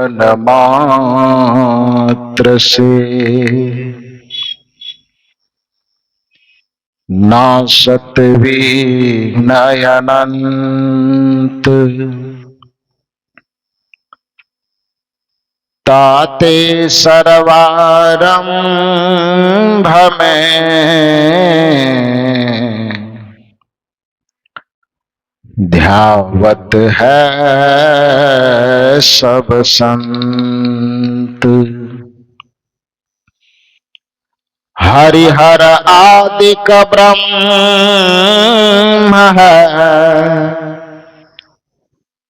जीवन मात्र से नासत विनयनंत ताते सर्वारंभ में ध्यावत है सब संत। हरिहर आदि का ब्रह्म है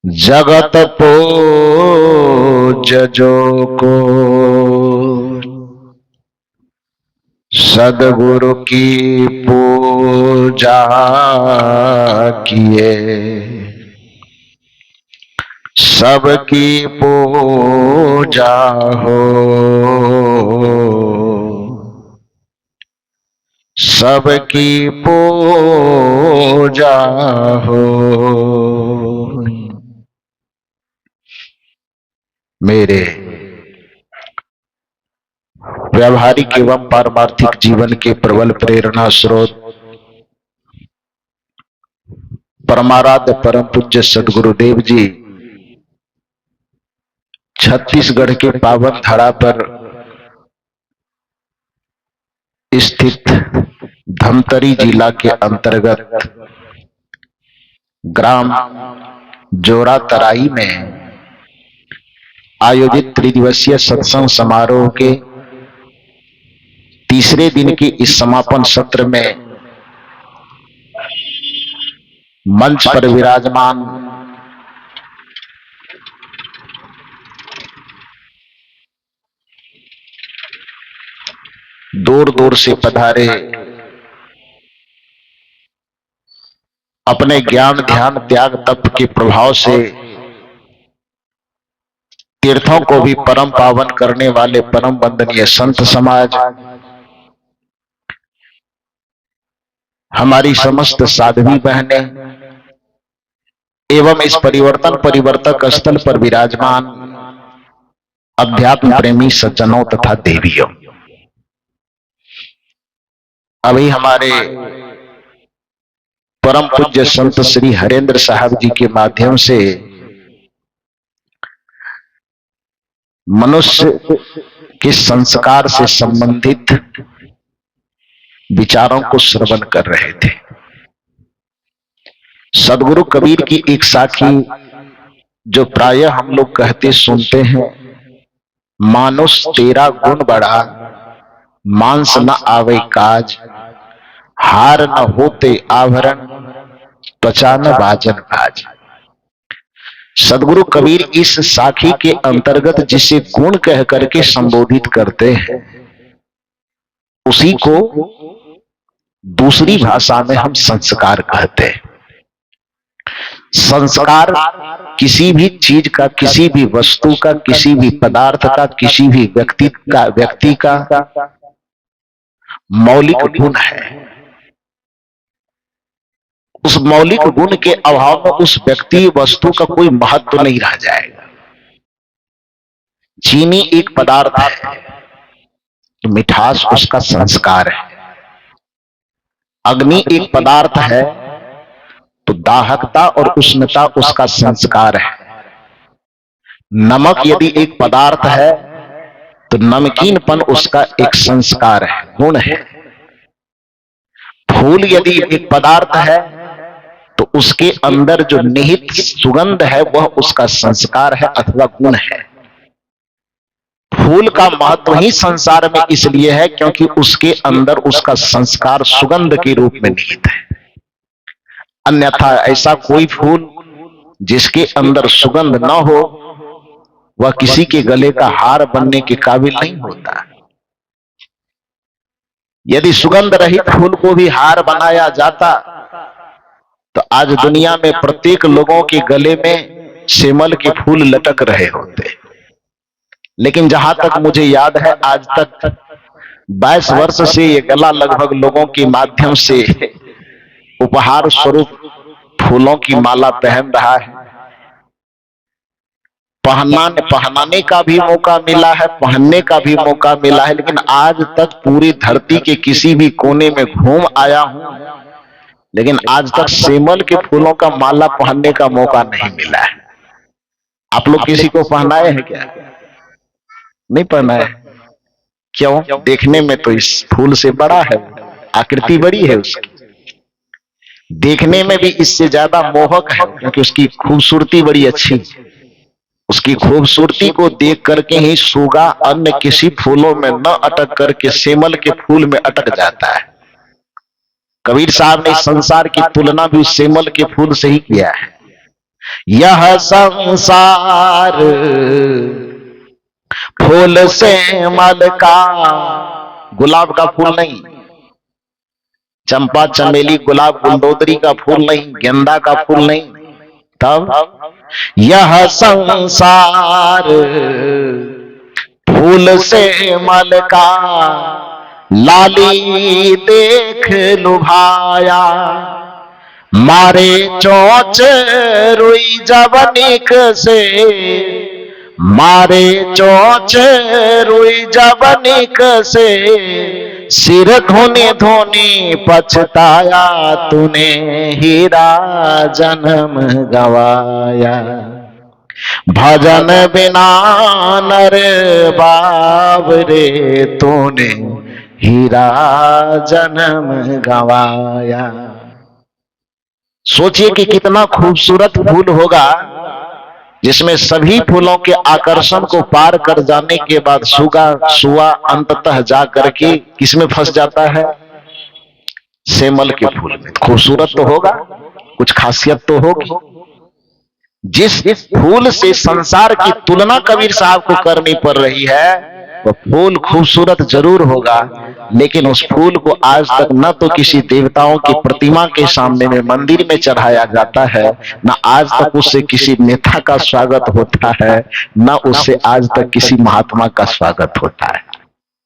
जगत पूज्य जो को सद्गुरु की पूजा किए सबकी पूजा हो, सबकी पूजा हो। मेरे व्यावहारिक एवं पारमार्थिक जीवन के प्रबल प्रेरणा स्रोत परमाराध्य परम पूज्य सद्गुरुदेव जी छत्तीसगढ़ के पावन धरा पर स्थित धमतरी जिला के अंतर्गत ग्राम जोरा तराई में आयोजित त्रिदिवसीय सत्संग समारोह के तीसरे दिन के इस समापन सत्र में मंच पर विराजमान दूर दूर से पधारे अपने ज्ञान ध्यान त्याग तप के प्रभाव से तीर्थों को भी परम पावन करने वाले परम वंदनीय संत समाज, हमारी समस्त साध्वी बहनें एवं इस परिवर्तन परिवर्तक स्थल पर विराजमान अध्यात्म प्रेमी सज्जनों तथा देवियों, अभी हमारे परम पूज्य संत श्री हरेंद्र साहब जी के माध्यम से मनुष्य के संस्कार से संबंधित विचारों को श्रवण कर रहे थे। सदगुरु कबीर की एक साखी जो प्रायः हम लोग कहते सुनते हैं, मानुष तेरा गुण बढ़ा मांस न आवे काज, हार न होते आभरण त्वचा न बाजन बाज। सदगुरु कबीर इस साखी के अंतर्गत जिसे गुण कह करके संबोधित करते हैं, उसी को दूसरी भाषा में हम संस्कार कहते हैं। संस्कार किसी भी चीज का, किसी भी वस्तु का, किसी भी पदार्थ का, किसी भी व्यक्ति का मौलिक गुण है। उस मौलिक गुण के अभाव में उस व्यक्ति वस्तु का कोई महत्व नहीं रह जाएगा। चीनी एक पदार्थ है तो मिठास उसका संस्कार है। अग्नि एक पदार्थ है तो दाहकता और उष्णता उसका संस्कार है। नमक यदि एक पदार्थ है तो नमकीनपन उसका एक संस्कार है, गुण है। फूल यदि एक पदार्थ है तो उसके अंदर जो निहित सुगंध है वह उसका संस्कार है अथवा गुण है। फूल का महत्व ही संसार में इसलिए है क्योंकि उसके अंदर उसका संस्कार सुगंध के रूप में निहित है। अन्यथा ऐसा कोई फूल जिसके अंदर सुगंध न हो वह किसी के गले का हार बनने के काबिल नहीं होता। यदि सुगंध रहित फूल को भी हार बनाया जाता तो आज दुनिया में प्रत्येक लोगों के गले में सेमल के फूल लटक रहे होते। लेकिन जहां तक मुझे याद है, आज तक 22 वर्ष से ये गला लगभग लोगों के माध्यम से उपहार स्वरूप फूलों की माला पहन रहा है। पहनाने का भी मौका मिला है, पहनने का भी मौका मिला है, लेकिन आज तक पूरी धरती के किसी भी कोने में घूम आया हूं, लेकिन आज तक सेमल के फूलों का माला पहनने का मौका नहीं मिला है। आप लोग किसी को पहनाए हैं क्या? नहीं पहनाए? क्यों? देखने में तो इस फूल से बड़ा है, आकृति बड़ी है उसकी, देखने में भी इससे ज्यादा मोहक है, क्योंकि उसकी खूबसूरती बड़ी अच्छी है। उसकी खूबसूरती को देख करके ही सुगा अन्य किसी फूलों में न अटक करके सेमल के फूल में अटक जाता है। कबीर साहब ने संसार की तुलना भी सेमल के फूल से ही किया है। यह संसार फूल सेमल का, गुलाब का फूल नहीं, चंपा चमेली गुलाब गुलदोदरी का फूल नहीं, गेंदा का फूल नहीं, तब यह संसार फूल सेमल का, लाली देख लुभाया, मारे चोंच रुई जवनिक से, मारे चोंच रुई जवनिक से, सिर धोने धोने पछताया, तूने हीरा जन्म गवाया, भजन बिना नर बावरे, तूने हीरा जन्म गवाया। सोचिए कि कितना खूबसूरत फूल होगा जिसमें सभी फूलों के आकर्षण को पार कर जाने के बाद सुआ अंततः जा करके किसमें फंस जाता है? सेमल के फूल में। खूबसूरत तो होगा, कुछ खासियत तो होगी। जिस फूल से संसार की तुलना कबीर साहब को करनी पड़ रही है, वह फूल खूबसूरत जरूर होगा, लेकिन उस फूल को आज तक न तो किसी देवताओं की प्रतिमा के सामने में मंदिर में चढ़ाया जाता है, न आज तक उससे किसी नेता का स्वागत होता है, न उससे आज तक किसी महात्मा का स्वागत होता है।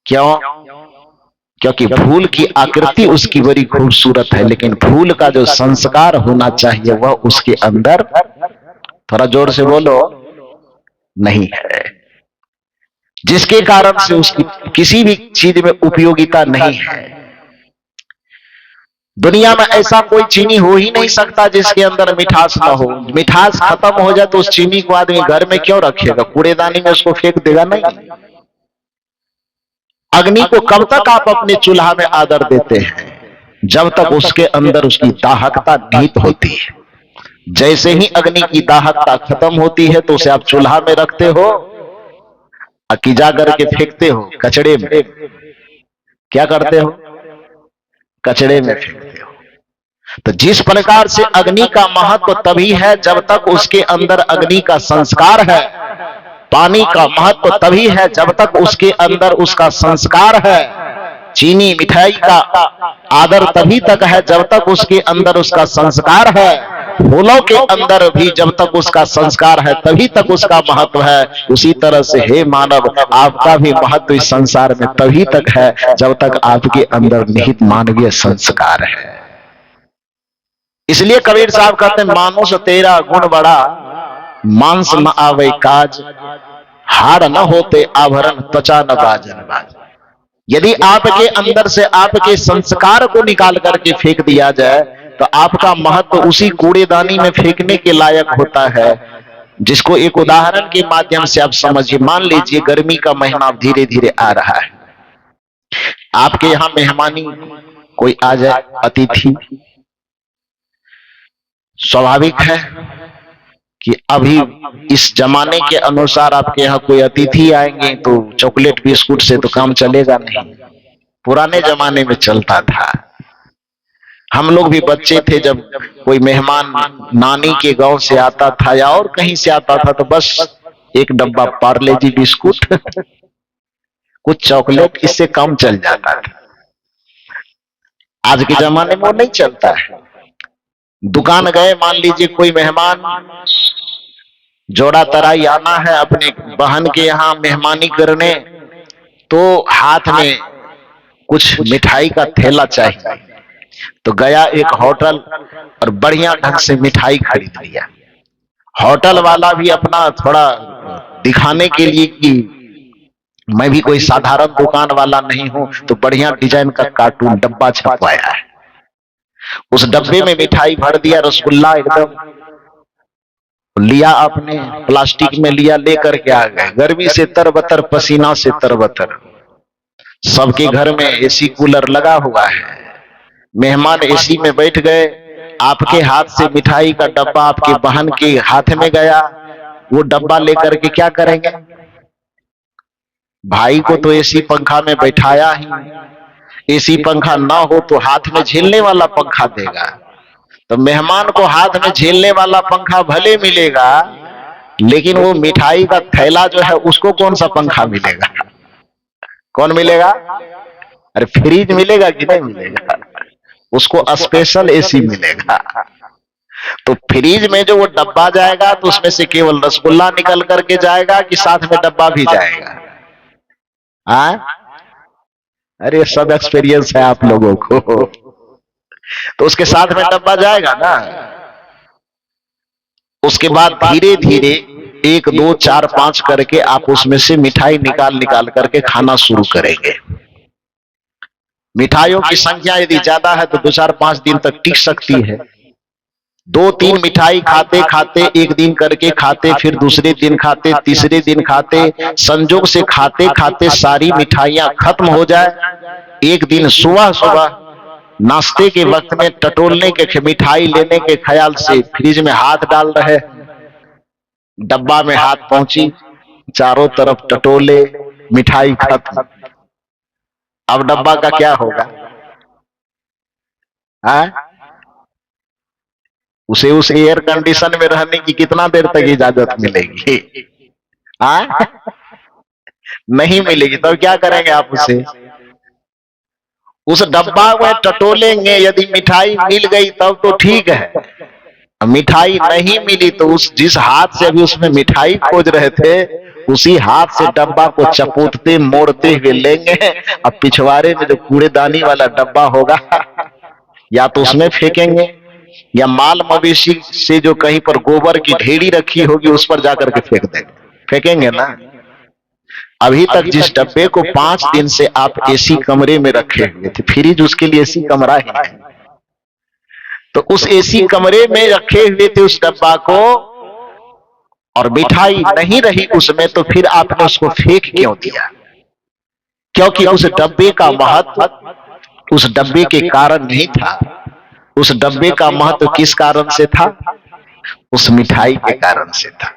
क्यों? क्योंकि फूल की आकृति उसकी बड़ी खूबसूरत है, लेकिन फूल का जो संस्कार होना चाहिए वह उसके अंदर, थोड़ा जोर से बोलो, नहीं है, जिसके कारण से उसकी किसी भी चीज में उपयोगिता नहीं है। दुनिया में ऐसा कोई चीनी हो ही नहीं सकता जिसके अंदर मिठास ना हो। मिठास खत्म हो जाए तो उस चीनी को आदमी घर में क्यों रखेगा? कूड़ेदानी में उसको फेंक देगा? नहीं। अग्नि को कब तक आप अपने चूल्हा में आदर देते हैं? जब तक उसके अंदर उसकी दाहकता निहित होती है। जैसे ही अग्नि की दाहकता खत्म होती है तो उसे आप चूल्हा में रखते हो, अकीजा करके फेंकते हो कचड़े में। क्या करते हो? कचड़े में फेंकते हो। तो जिस प्रकार से अग्नि का महत्व तभी है जब तक उसके अंदर अग्नि का संस्कार है, पानी का महत्व तभी है जब तक उसके अंदर उसका संस्कार है, चीनी मिठाई का आदर तभी तक है जब तक उसके अंदर उसका संस्कार है, फूलों के अंदर भी जब तक उसका संस्कार है तभी तक उसका महत्व है। उसी तरह से हे मानव, आपका भी महत्व इस संसार में तभी तक है जब तक आपके अंदर निहित मानवीय संस्कार है। इसलिए कबीर साहब कहते हैं, मानुष तेरा गुण बड़ा, मांस न आवे काज, हार न होते आभरण, त्वचा न बाजन बाज। यदि आपके अंदर से आपके संस्कार को निकाल करके फेंक दिया जाए तो आपका महत्व उसी कूड़ेदानी में फेंकने के लायक होता है। जिसको एक उदाहरण के माध्यम से आप समझिए। मान लीजिए गर्मी का महीना धीरे धीरे आ रहा है, आपके यहां मेहमानी कोई आ जाए, अतिथि, स्वाभाविक है कि अभी इस जमाने के अनुसार आपके यहाँ कोई अतिथि आएंगे तो चॉकलेट बिस्कुट से तो काम चलेगा नहीं। पुराने जमाने में चलता था। हम लोग भी बच्चे थे, जब कोई मेहमान नानी के गांव से आता था या और कहीं से आता था तो बस एक डब्बा पार्ले जी बिस्कुट कुछ चॉकलेट, इससे काम चल जाता था। आज के जमाने में वो नहीं चलता है। दुकान गए, मान लीजिए कोई मेहमान जोड़ा तराई आना है अपने बहन के यहाँ मेहमानी करने, तो हाथ में कुछ मिठाई का थैला चाहिए। तो गया एक होटल और बढ़िया ढंग से मिठाई खरीद लिया होटल वाला भी अपना थोड़ा दिखाने के लिए कि मैं भी कोई साधारण दुकान वाला नहीं हूं, तो बढ़िया डिजाइन का कार्टून डब्बा छपवाया है। उस डब्बे में मिठाई भर दिया, रसगुल्ला एकदम लिया, आपने प्लास्टिक में लिया, लेकर के आ गए। गर्मी से तरबतर, पसीना से तरबतर। सबके घर में एसी कूलर लगा हुआ है, मेहमान एसी में बैठ गए। आपके हाथ से मिठाई का डब्बा आपकी बहन के हाथ में गया, वो डब्बा लेकर के क्या करेंगे? भाई को तो एसी पंखा में बैठाया ही, एसी पंखा ना हो तो हाथ में झेलने वाला पंखा देगा। तो मेहमान को हाथ में झेलने वाला पंखा भले मिलेगा, लेकिन वो मिठाई का थैला जो है उसको कौन सा पंखा मिलेगा? कौन मिलेगा? अरे फ्रिज मिलेगा कि नहीं मिलेगा? उसको स्पेशल एसी मिलेगा। तो फ्रिज में जो वो डब्बा जाएगा तो उसमें से केवल रसगुल्ला निकल करके जाएगा कि साथ में डब्बा भी जाएगा? अरे सब एक्सपीरियंस है आप लोगों को। तो उसके साथ में डब्बा जाएगा ना। उसके बाद धीरे धीरे 1 2 4 5 करके आप उसमें से मिठाई निकाल निकाल करके खाना शुरू करेंगे। मिठाइयों की संख्या यदि ज्यादा है तो 2 4 5 दिन तक टिक सकती है। 2 3 मिठाई खाते खाते, एक दिन करके खाते, फिर दूसरे दिन खाते, तीसरे दिन खाते, संजोग से खाते खाते सारी मिठाइयां खत्म हो जाए। एक दिन सुबह सुबह नाश्ते के वक्त में टटोलने के, मिठाई लेने के ख्याल से फ्रिज में हाथ डाल रहे, डब्बा में हाथ पहुंची, चारों तरफ टटोले, मिठाई खत्म। अब डब्बा का क्या होगा? उसे उस एयर कंडीशन में रहने की कितना देर तक इजाजत मिलेगी? नहीं मिलेगी। तब क्या करेंगे आप उसे? उस डब्बा में टटोलेंगे। यदि मिठाई मिल गई तब तो ठीक है, मिठाई नहीं मिली तो उस जिस हाथ से अभी उसमें मिठाई खोज रहे थे, उसी हाथ से डब्बा को चपोतते मोड़ते हुए लेंगे। अब पिछवाड़े में जो कूड़ेदानी वाला डब्बा होगा, या तो उसमें फेंकेंगे, या माल मवेशी से जो कहीं पर गोबर की ढेरी रखी होगी उस पर जाकर के फेंक देंगे। फेंकेंगे ना। अभी तक जिस डब्बे को 5 दिन से आप एसी कमरे में रखे हुए थे, फ्रिज उसके लिए एसी कमरा ही है, तो उस एसी कमरे में रखे हुए थे उस डब्बा को, और मिठाई नहीं रही उसमें, तो फिर आपने उसको फेंक क्यों दिया? क्योंकि उस डब्बे का महत्व उस डब्बे के कारण नहीं था। उस डब्बे का महत्व किस कारण से था? उस मिठाई के कारण से था।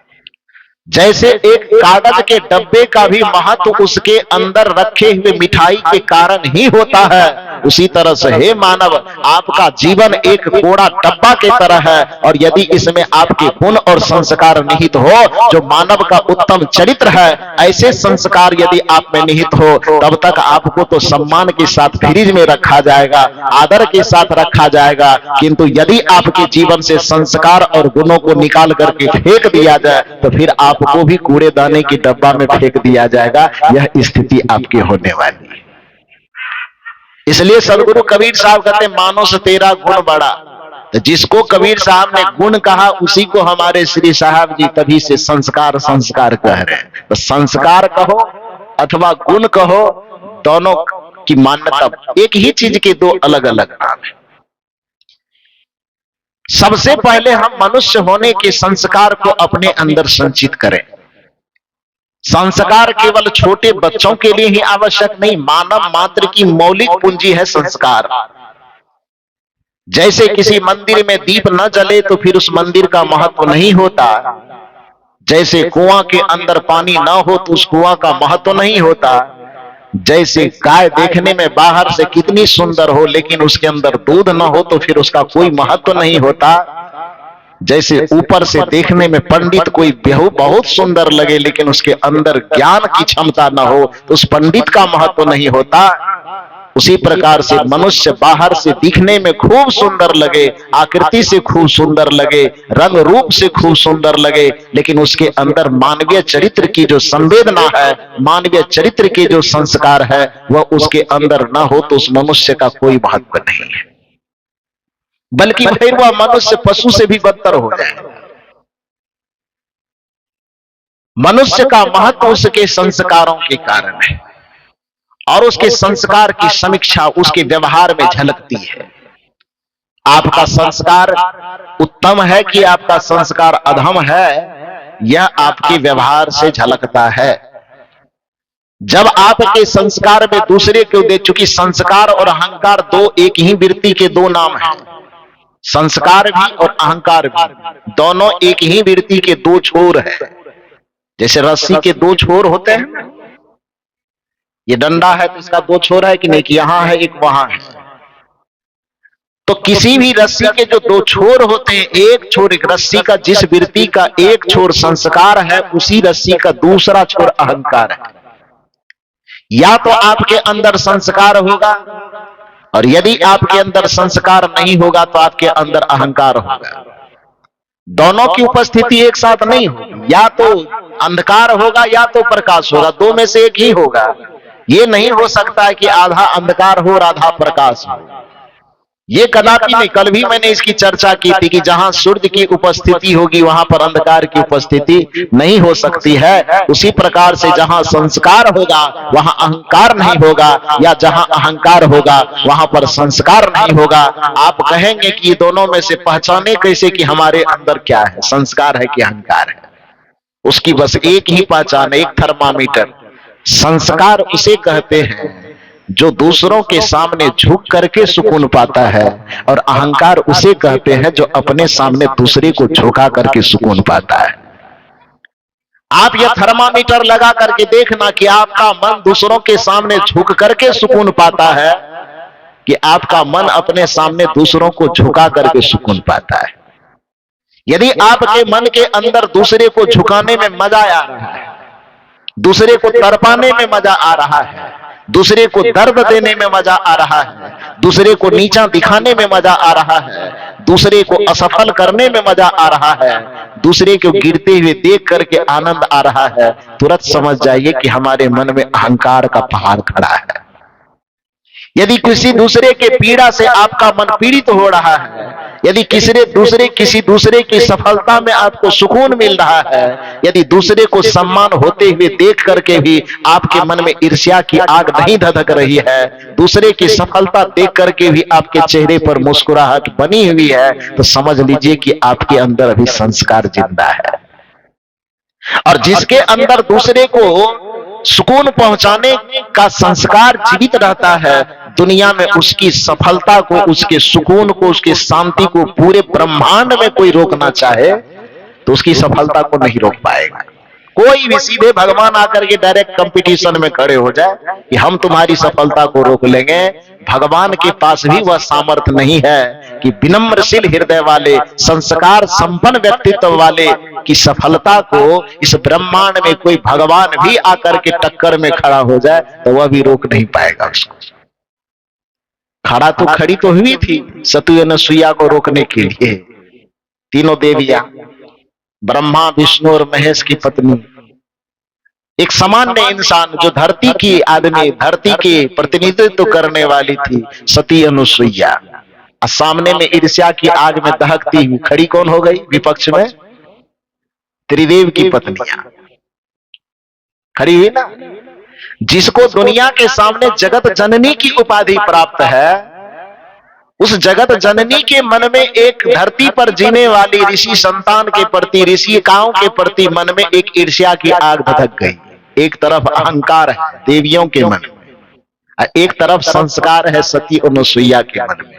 जैसे एक कागज के डब्बे का भी महत्व उसके अंदर रखे हुए मिठाई के कारण ही होता है, उसी तरह से हे मानव, आपका जीवन एक कोड़ा डब्बा के तरह है, और यदि इसमें आपके गुण और संस्कार निहित हो, जो मानव का उत्तम चरित्र है, ऐसे संस्कार यदि आप में निहित हो, तब तक आपको तो सम्मान के साथ फ्रिज में रखा जाएगा, आदर के साथ रखा जाएगा। किंतु यदि आपके जीवन से संस्कार और गुणों को निकाल करके फेंक दिया जाए, तो फिर आपको भी कूड़ेदाने की डब्बा में फेंक दिया जाएगा। यह स्थिति आपकी होने वाली है। इसलिए सदगुरु कबीर साहब कहते, मानो से तेरा गुण बड़ा। तो जिसको कबीर साहब ने गुण कहा, उसी को हमारे श्री साहब जी तभी से संस्कार संस्कार कह रहे हैं। तो संस्कार कहो अथवा गुण कहो, दोनों की मान्यता एक ही चीज के दो अलग अलग नाम है। सबसे पहले हम मनुष्य होने के संस्कार को अपने अंदर संचित करें। संस्कार केवल छोटे बच्चों के लिए ही आवश्यक नहीं, मानव मात्र की मौलिक पूंजी है संस्कार। जैसे किसी मंदिर में दीप न जले तो फिर उस मंदिर का महत्व नहीं होता, जैसे कुआं के अंदर पानी न हो तो उस कुआं का महत्व नहीं होता, जैसे गाय देखने में बाहर से कितनी सुंदर हो लेकिन उसके अंदर दूध न हो तो फिर उसका कोई महत्व नहीं होता, जैसे ऊपर से देखने में पंडित कोई बहुत सुंदर लगे लेकिन उसके अंदर ज्ञान की क्षमता न हो तो उस पंडित का महत्व नहीं होता, उसी प्रकार से मनुष्य बाहर से दिखने में खूब सुंदर लगे, आकृति से खूब सुंदर लगे, रंग रूप से खूब सुंदर लगे, लेकिन उसके अंदर मानवीय चरित्र की जो संवेदना है, मानवीय चरित्र के जो संस्कार है, वह उसके अंदर न हो तो उस मनुष्य का कोई महत्व नहीं है, बल्कि फिर वह मनुष्य पशु से भी बदतर हो जाए। मनुष्य का महत्व उसके संस्कारों के कारण है और उसके संस्कार की समीक्षा उसके व्यवहार में झलकती है। आपका संस्कार उत्तम है कि आपका संस्कार अधम है, यह आपके व्यवहार से झलकता है। जब आपके संस्कार में दूसरे को देख, चूंकि संस्कार और अहंकार दो एक ही वृत्ति के दो नाम हैं, संस्कार भी और अहंकार भी दोनों एक ही वृत्ति के दो छोर है। जैसे रस्सी के दो छोर होते हैं, ये डंडा है तो इसका दो छोर है कि नहीं, कि यहां है एक वहां है। तो किसी भी रस्सी के जो दो छोर होते हैं, एक छोर, एक रस्सी का जिस वृत्ति का एक छोर संस्कार है, उसी रस्सी का दूसरा छोर अहंकार है। या तो आपके अंदर संस्कार होगा और यदि आपके अंदर संस्कार नहीं होगा तो आपके अंदर अहंकार होगा। दोनों की उपस्थिति एक साथ नहीं होगी, या तो अंधकार होगा या तो प्रकाश होगा, दो में से एक ही होगा। ये नहीं हो सकता है कि आधा अंधकार हो और आधा प्रकाश हो, ये कदापि नहीं। कल भी मैंने इसकी चर्चा की थी कि जहां सूर्य की उपस्थिति होगी वहां पर अंधकार की उपस्थिति नहीं हो सकती है। उसी प्रकार से जहां संस्कार होगा वहां अहंकार नहीं होगा, या जहां अहंकार होगा वहां पर संस्कार नहीं होगा। आप कहेंगे कि ये दोनों में से पहचाने कैसे कि हमारे अंदर क्या है, संस्कार है कि अहंकार है? उसकी बस एक ही पहचान, एक थर्मामीटर। संस्कार उसे कहते हैं जो दूसरों के सामने झुक करके सुकून पाता है, और अहंकार उसे कहते हैं जो अपने सामने दूसरे को झुका करके सुकून पाता है। आप यह थर्मामीटर लगा करके देखना कि आपका मन दूसरों के सामने झुक करके सुकून पाता है कि आपका मन अपने सामने दूसरों को झुका करके सुकून पाता है। यदि आपके मन के अंदर दूसरे को झुकाने में मजा आ रहा है, दूसरे को तड़पाने में मजा आ रहा है, दूसरे को दर्द देने में मजा आ रहा है, दूसरे को नीचा दिखाने में मजा आ रहा है, दूसरे को असफल करने में मजा आ रहा है, दूसरे को गिरते हुए देख करके आनंद आ रहा है, तुरंत समझ जाइए कि हमारे मन में अहंकार का पहाड़ खड़ा है। यदि किसी दूसरे के पीड़ा से आपका मन पीड़ित हो रहा है, यदि किसी दूसरे की सफलता में आपको सुकून मिल रहा है, यदि दूसरे को सम्मान होते हुए देख करके भी आपके मन में ईर्ष्या की आग नहीं धधक रही है, दूसरे की सफलता देख करके भी आपके चेहरे पर मुस्कुराहट बनी हुई है, तो समझ लीजिए कि आपके अंदर अभी संस्कार जिंदा है। और जिसके अंदर दूसरे को सुकून पहुंचाने का संस्कार जीवित रहता है, दुनिया में उसकी सफलता को, उसके सुकून को, उसकी शांति को पूरे ब्रह्मांड में कोई रोकना चाहे तो उसकी सफलता को नहीं रोक पाएगा। कोई भी सीधे भगवान आकर के डायरेक्ट कंपटीशन में खड़े हो जाए कि हम तुम्हारी सफलता को रोक लेंगे, भगवान के पास भी वह सामर्थ्य नहीं है कि विनम्रशील हृदय वाले, संस्कार संपन्न व्यक्तित्व वाले की सफलता को इस ब्रह्मांड में कोई भगवान भी आकर के टक्कर में खड़ा हो जाए तो वह भी रोक नहीं पाएगा उसको। खड़ी तो हुई थी सतु अनसुईया को रोकने के लिए, तीनों देवियां, ब्रह्मा, विष्णु और महेश की पत्नी। एक सामान्य इंसान जो धरती की आदमी, धरती के प्रतिनिधित्व करने वाली थी सती अनुसुईया, और सामने में ईर्ष्या की आग में दहकती हुई खड़ी कौन हो गई विपक्ष में? त्रिदेव की पत्नियां खड़ी हुई ना। जिसको दुनिया के सामने जगत जननी की उपाधि प्राप्त है, उस जगत जननी के मन में एक धरती पर जीने वाली ऋषि संतान के प्रति, ऋषिकाओं के प्रति मन में एक ईर्ष्या की आग धधक गई। एक तरफ अहंकार है देवियों के मन में, एक तरफ संस्कार है सती अनुसुईया के मन में,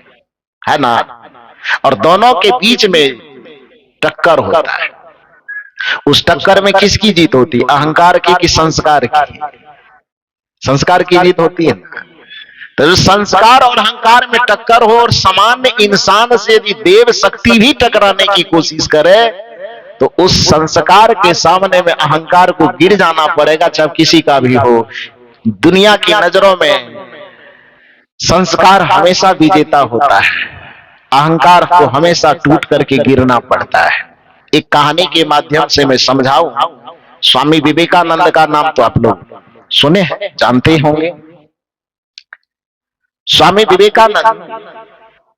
है ना। और दोनों के बीच में टक्कर होता है। उस टक्कर में किसकी जीत होती है? अहंकार की कि संस्कार की? संस्कार की जीत होती है ना। तो संस्कार और अहंकार में टक्कर हो, और सामान्य इंसान से यदि देव शक्ति भी टकराने की कोशिश करे तो उस संस्कार के सामने में अहंकार को गिर जाना पड़ेगा, चाहे किसी का भी हो। दुनिया की नजरों में संस्कार हमेशा विजेता होता है, अहंकार को हमेशा टूट करके गिरना पड़ता है। एक कहानी के माध्यम से मैं समझाऊं। स्वामी विवेकानंद का नाम तो आप लोग सुने हैं, जानते होंगे। स्वामी विवेकानंद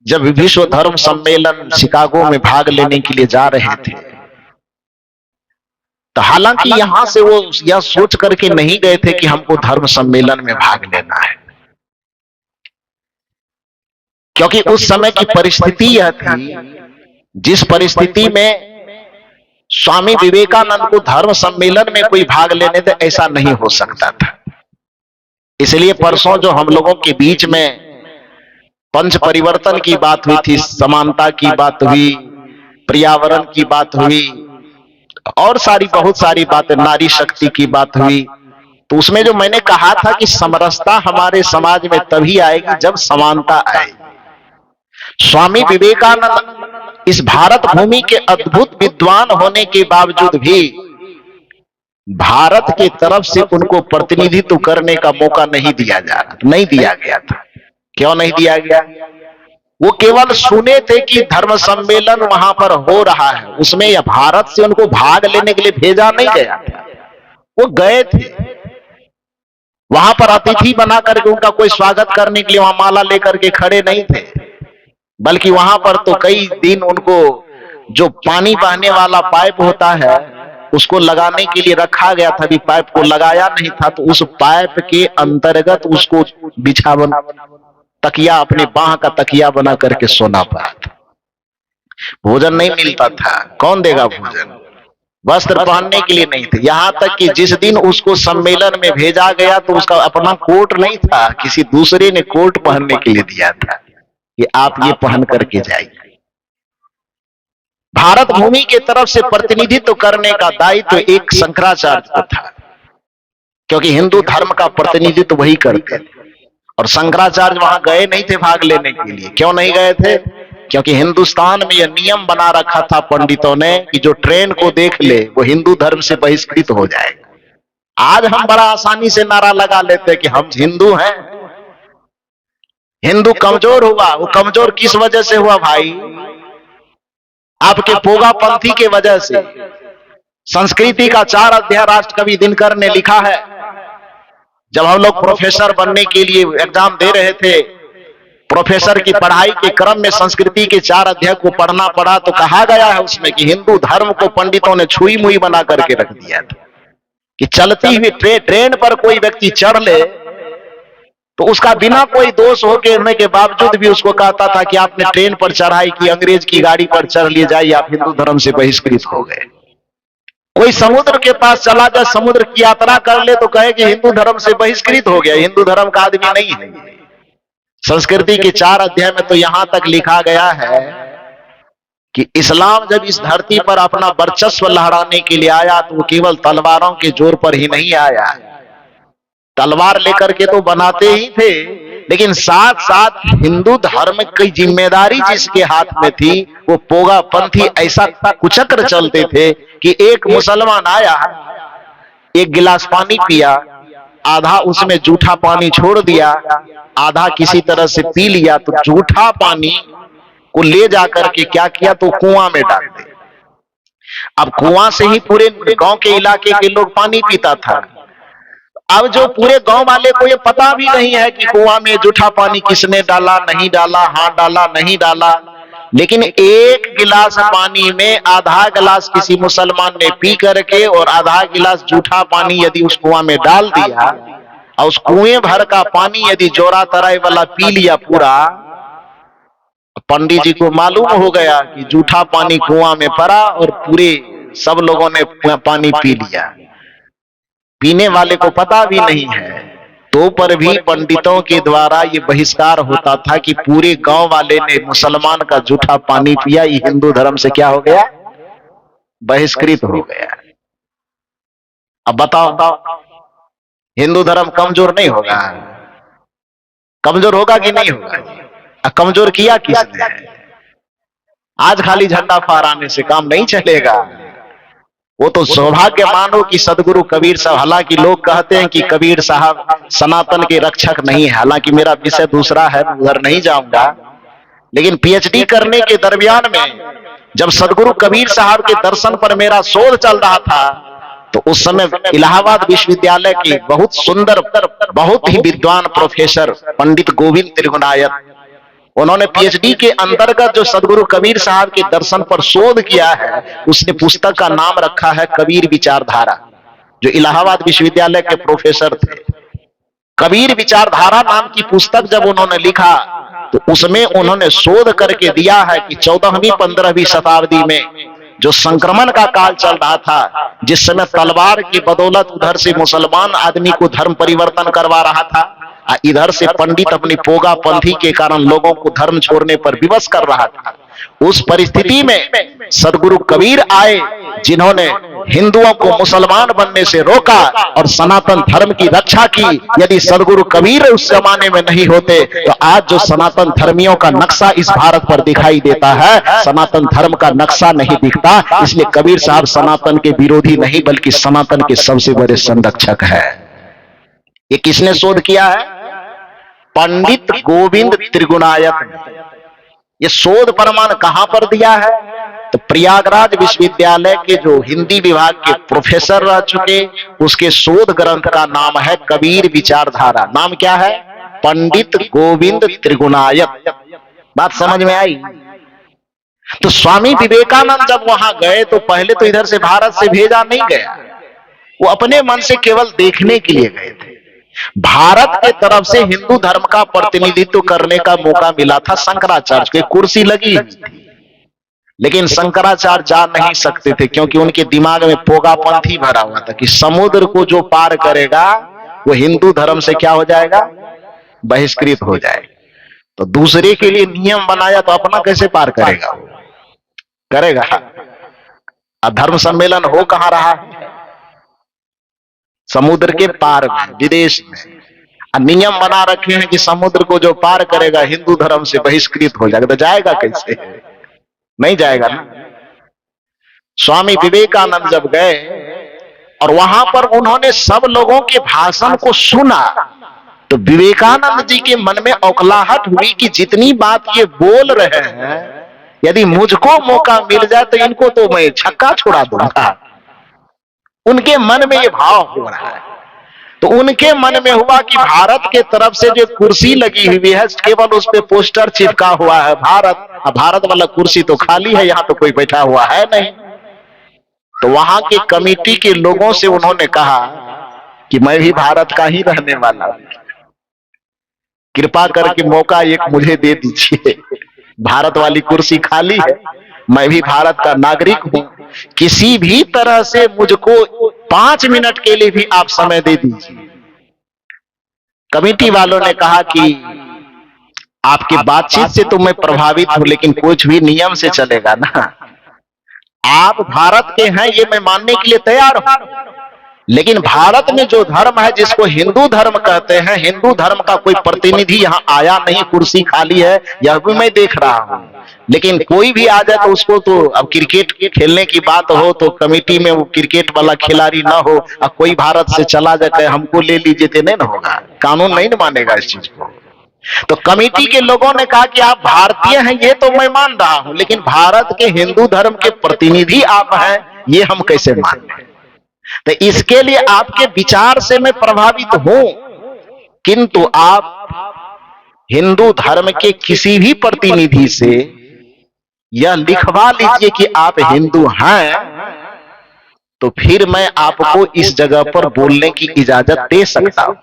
जब विश्व धर्म सम्मेलन शिकागो में भाग लेने के लिए जा रहे थे तो हालांकि यहां से वो यह सोच करके नहीं गए थे कि हमको धर्म सम्मेलन में भाग लेना है, क्योंकि उस समय की परिस्थिति यह थी, जिस परिस्थिति में स्वामी विवेकानंद को धर्म सम्मेलन में कोई भाग लेने दे, ऐसा नहीं हो सकता था। इसलिए परसों जो हम लोगों के बीच में पंच परिवर्तन की बात हुई थी, समानता की बात हुई, पर्यावरण की बात हुई और बहुत सारी बातें, नारी शक्ति की बात हुई, तो उसमें जो मैंने कहा था कि समरसता हमारे समाज में तभी आएगी जब समानता आएगी। स्वामी विवेकानंद इस भारत भूमि के अद्भुत विद्वान होने के बावजूद भी भारत की तरफ से उनको प्रतिनिधित्व करने का मौका नहीं दिया गया था। क्यों नहीं दिया गया? वो केवल सुने थे कि धर्म सम्मेलन वहां पर हो रहा है, उसमें या भारत से उनको भाग लेने के लिए भेजा नहीं गया था। वो गए थे वहां पर, अतिथि बना करके उनका कोई स्वागत करने के लिए वहां माला लेकर के खड़े नहीं थे, बल्कि वहां पर तो कई दिन उनको जो पानी बहने वाला पाइप होता है उसको लगाने के लिए रखा गया था। अभी पाइप को लगाया नहीं था, तो उस पाइप के अंतर्गत उसको बिछावन, तकिया, अपने बाह का तकिया बना करके सोना पड़ा था। भोजन नहीं मिलता था, कौन देगा भोजन? वस्त्र पहनने के लिए नहीं थे। यहां तक कि जिस दिन उसको सम्मेलन में भेजा गया तो उसका अपना कोट नहीं था, किसी दूसरे ने कोट पहनने के लिए दिया था कि आप ये पहन करके जाइए। भारत भूमि की तरफ से प्रतिनिधित्व करने का दायित्व एक शंकराचार्य को था, क्योंकि हिंदू धर्म का प्रतिनिधित्व वही करते थे। और शंकराचार्य वहां गए नहीं थे भाग लेने के लिए। क्यों नहीं गए थे? क्योंकि हिंदुस्तान में यह नियम बना रखा था पंडितों ने कि जो ट्रेन को देख ले वो हिंदू धर्म से बहिष्कृत हो जाएगा। आज हम बड़ा आसानी से नारा लगा लेते हैं कि हम हिंदू हैं। हिंदू कमजोर हुआ, वो कमजोर किस वजह से हुआ भाई? आपके पोगा पंथी के वजह से। संस्कृति का 4 अध्याय राष्ट्रकवि दिनकर ने लिखा है। जब हम लोग प्रोफेसर बनने के लिए एग्जाम दे रहे थे, प्रोफेसर की पढ़ाई के क्रम में संस्कृति के 4 अध्याय को पढ़ना पड़ा, तो कहा गया है उसमें कि हिंदू धर्म को पंडितों ने छुई मुई बना करके रख दिया था कि चलती हुई ट्रेन पर कोई व्यक्ति चढ़ ले तो उसका बिना कोई दोष होने के बावजूद भी उसको कहता था कि आपने ट्रेन पर चढ़ाई की, अंग्रेज की गाड़ी पर चढ़ लिए जाइए, आप हिंदू धर्म से बहिष्कृत हो गए। कोई समुद्र के पास चला जाए, समुद्र की यात्रा कर ले तो कहे कि हिंदू धर्म से बहिष्कृत हो गया, हिंदू धर्म का आदमी नहीं है। संस्कृति के 4 अध्याय में तो यहां तक लिखा गया है कि इस्लाम जब इस धरती पर अपना वर्चस्व लहराने के लिए आया तो वो केवल तलवारों के जोर पर ही नहीं आया। तलवार लेकर के तो बनाते ही थे, लेकिन साथ साथ हिंदू धर्म की जिम्मेदारी जिसके हाथ में थी वो पोगा पंथी ऐसा कुचक्र चलते थे कि एक मुसलमान आया, 1 गिलास पानी पिया, आधा उसमें जूठा पानी छोड़ दिया, आधा किसी तरह से पी लिया, तो जूठा पानी को ले जाकर के क्या किया तो कुआं में डाल दे। अब कुआं से ही पूरे गांव के इलाके के लोग पानी पीता था। अब जो पूरे गांव वाले को ये पता भी नहीं है कि कुआं में जूठा पानी किसने डाला, नहीं डाला, हाँ डाला, नहीं डाला, लेकिन 1 गिलास पानी में आधा गिलास किसी मुसलमान ने पी करके और आधा गिलास जूठा पानी यदि उस कुआं में डाल दिया और उस कुएं भर का पानी यदि जोरा तराई वाला पी लिया पूरा, पंडित जी को मालूम हो गया कि जूठा पानी कुआं में पड़ा और पूरे सब लोगों ने पानी पी लिया। पीने वाले को पता भी नहीं है, तो पर भी पंडितों के द्वारा ये बहिष्कार होता था कि पूरे गांव वाले ने मुसलमान का जूठा पानी पिया, ये हिंदू धर्म से क्या हो गया? बहिष्कृत हो गया। अब बताओ, हिंदू धर्म कमजोर नहीं होगा? कमजोर होगा कि नहीं होगा? कमजोर किया किसने? आज खाली झंडा फहराने से काम नहीं चलेगा। वो तो सौभाग्य मानो कि सदगुरु कबीर साहब, हालांकि लोग कहते हैं कि कबीर साहब सनातन के रक्षक नहीं है, हालांकि मेरा विषय दूसरा है, उधर नहीं जाऊंगा, लेकिन पीएचडी करने के दरमियान में जब सदगुरु कबीर साहब के दर्शन पर मेरा शोध चल रहा था तो उस समय इलाहाबाद विश्वविद्यालय के बहुत सुंदर, बहुत ही विद्वान प्रोफेसर पंडित गोविंद त्रिगुणायत, उन्होंने पीएचडी के अंतर्गत जो सदगुरु कबीर साहब के दर्शन पर शोध किया है, उसने पुस्तक का नाम रखा है कबीर विचारधारा। जो इलाहाबाद विश्वविद्यालय के प्रोफेसर थे, कबीर विचारधारा नाम की पुस्तक जब उन्होंने लिखा तो उसमें उन्होंने शोध करके दिया है कि 14वीं 15वीं शताब्दी में जो संक्रमण का काल चल रहा था, जिस समय तलवार की बदौलत उधर से मुसलमान आदमी को धर्म परिवर्तन करवा रहा था, इधर से पंडित अपनी पोगा पंथी के कारण लोगों को धर्म छोड़ने पर विवश कर रहा था। उस परिस्थिति में सदगुरु कबीर आए, जिन्होंने हिंदुओं को मुसलमान बनने से रोका और सनातन धर्म की रक्षा की। यदि सदगुरु कबीर उस जमाने में नहीं होते तो आज जो सनातन धर्मियों का नक्शा इस भारत पर दिखाई देता है, सनातन धर्म का नक्शा नहीं दिखता। इसलिए कबीर साहब सनातन के विरोधी नहीं बल्कि सनातन के सबसे बड़े संरक्षक है। ये किसने शोध किया है? पंडित गोविंद त्रिगुणायत। ये शोध प्रमाण कहां पर दिया है? तो प्रयागराज विश्वविद्यालय के जो हिंदी विभाग के प्रोफेसर रह चुके, उसके शोध ग्रंथ का नाम है कबीर विचारधारा। नाम क्या है? पंडित गोविंद त्रिगुणायत। बात समझ में आई? तो स्वामी विवेकानंद जब वहां गए तो पहले तो इधर से भारत से भेजा नहीं गया, वो अपने मन से केवल देखने के लिए गए थे। भारत के तरफ से हिंदू धर्म का प्रतिनिधित्व करने का मौका मिला था शंकराचार्य को, कुर्सी लगी हुई थी, लेकिन शंकराचार्य जा नहीं सकते थे क्योंकि उनके दिमाग में पोगापंथी भरा हुआ था कि समुद्र को जो पार करेगा वो हिंदू धर्म से क्या हो जाएगा? बहिष्कृत हो जाएगा। तो दूसरे के लिए नियम बनाया तो अपना कैसे पार करेगा? करेगा? धर्म सम्मेलन हो कहां रहा है? समुद्र के पार में, विदेश में। नियम बना रखे हैं कि समुद्र को जो पार करेगा हिंदू धर्म से बहिष्कृत हो जाएगा। तो जाएगा कैसे? नहीं जाएगा ना। स्वामी विवेकानंद जब गए और वहां पर उन्होंने सब लोगों के भाषण को सुना तो विवेकानंद जी के मन में औखलाहट हुई कि जितनी बात ये बोल रहे हैं, यदि मुझको मौका मिल जाए तो इनको तो मैं छक्का छुड़ा दूंगा। उनके मन में ये भाव हो रहा है। तो उनके मन में हुआ कि भारत के तरफ से जो कुर्सी लगी हुई है, केवल उस पे पोस्टर चिपका हुआ है भारत, भारत वाला कुर्सी तो खाली है, यहां तो कोई बैठा हुआ है नहीं। तो वहां के कमेटी के लोगों से उन्होंने कहा कि मैं भी भारत का ही रहने वाला हूं, कृपा करके मौका एक मुझे दे दीजिए। भारत वाली कुर्सी खाली है, मैं भी भारत का नागरिक हूं, किसी भी तरह से मुझको 5 मिनट के लिए भी आप समय दे दीजिए। कमेटी वालों ने कहा कि आपकी बातचीत से तो मैं प्रभावित हूं, लेकिन कुछ भी नियम से चलेगा ना। आप भारत के हैं ये मैं मानने के लिए तैयार हूं, लेकिन भारत में जो धर्म है जिसको हिंदू धर्म कहते हैं, हिंदू धर्म का कोई प्रतिनिधि यहां आया नहीं, कुर्सी खाली है, यह भी मैं देख रहा हूं। लेकिन कोई भी आ जाए तो उसको तो, अब क्रिकेट खेलने की बात हो तो कमेटी में वो क्रिकेट वाला खिलाड़ी ना हो, अब कोई भारत से चला जाए हमको ले लीजिए तो नहीं ना होगा, कानून नहीं ना मानेगा इस चीज को। तो कमेटी के लोगों ने कहा कि आप भारतीय हैं ये तो मैं मान रहा हूं, लेकिन भारत के हिंदू धर्म के प्रतिनिधि आप हैं ये हम कैसे मान लें? तो इसके लिए आपके विचार से मैं प्रभावित हूं, किंतु आप हिंदू धर्म के किसी भी प्रतिनिधि से यह लिखवा लीजिए कि आप हिंदू हैं, तो फिर मैं आपको इस जगह पर बोलने की इजाजत दे सकता हूं।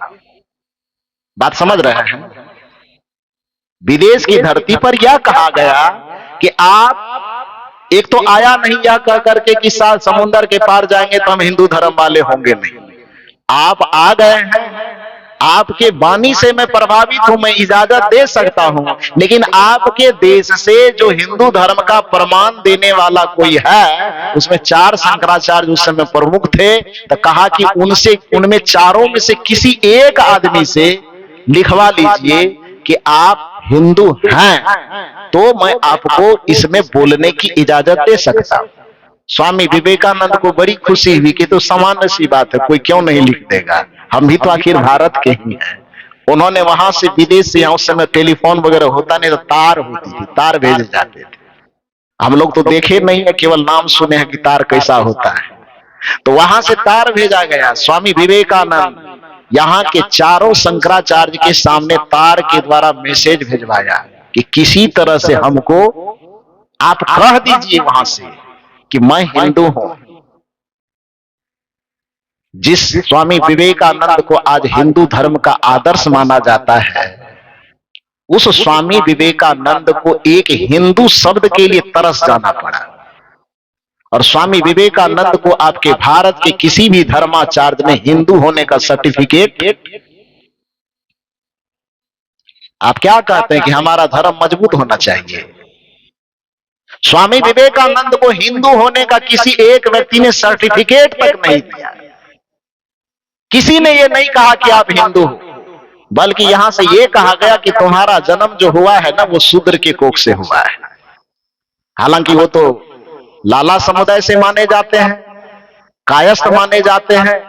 बात समझ रहे हैं? विदेश की धरती पर यह कहा गया कि आप एक तो आया नहीं यह कह करके कि साल समुद्र के पार जाएंगे तो हम हिंदू धर्म वाले होंगे, नहीं, आप आ गए हैं, आपके वाणी से मैं प्रभावित हूं, मैं इजाजत दे सकता हूं, लेकिन आपके देश से जो हिंदू धर्म का प्रमाण देने वाला कोई है, उसमें 4 शंकराचार्य उस समय प्रमुख थे, तो कहा कि उनमें चारों में से किसी एक आदमी से लिखवा लीजिए कि आप हिंदू हैं, तो मैं आपको इसमें बोलने की इजाजत दे सकता हूं। स्वामी विवेकानंद को बड़ी खुशी हुई कि तो सामान्य सी बात है, कोई क्यों नहीं लिख देगा, हम भी तो आखिर भारत के ही हैं। उन्होंने वहां से विदेश से, उस समय टेलीफोन वगैरह होता नहीं, तो तार होती थी, तार भेजे जाते थे। हम लोग तो देखे नहीं है, केवल नाम सुने हैं कि तार कैसा होता है। तो वहां से तार भेजा गया। स्वामी विवेकानंद यहाँ के चारों शंकराचार्य के सामने तार के द्वारा मैसेज भेजवाया कि किसी तरह से हमको आप कह दीजिए वहां से कि मैं हिंदू हूं। जिस स्वामी विवेकानंद को आज हिंदू धर्म का आदर्श माना जाता है, उस स्वामी विवेकानंद को एक हिंदू शब्द के लिए तरस जाना पड़ा। और स्वामी विवेकानंद को आपके भारत के किसी भी धर्माचार्य ने हिंदू होने का सर्टिफिकेट, आप क्या कहते हैं कि हमारा धर्म मजबूत होना चाहिए, स्वामी विवेकानंद को हिंदू होने का किसी एक व्यक्ति ने सर्टिफिकेट तक नहीं दिया। किसी ने यह नहीं कहा कि आप हिंदू हो, बल्कि यहां से यह कहा गया कि तुम्हारा जन्म जो हुआ है ना, वो शूद्र के कोख से हुआ है। हालांकि वो तो लाला समुदाय से माने जाते हैं, कायस्थ माने जाते हैं।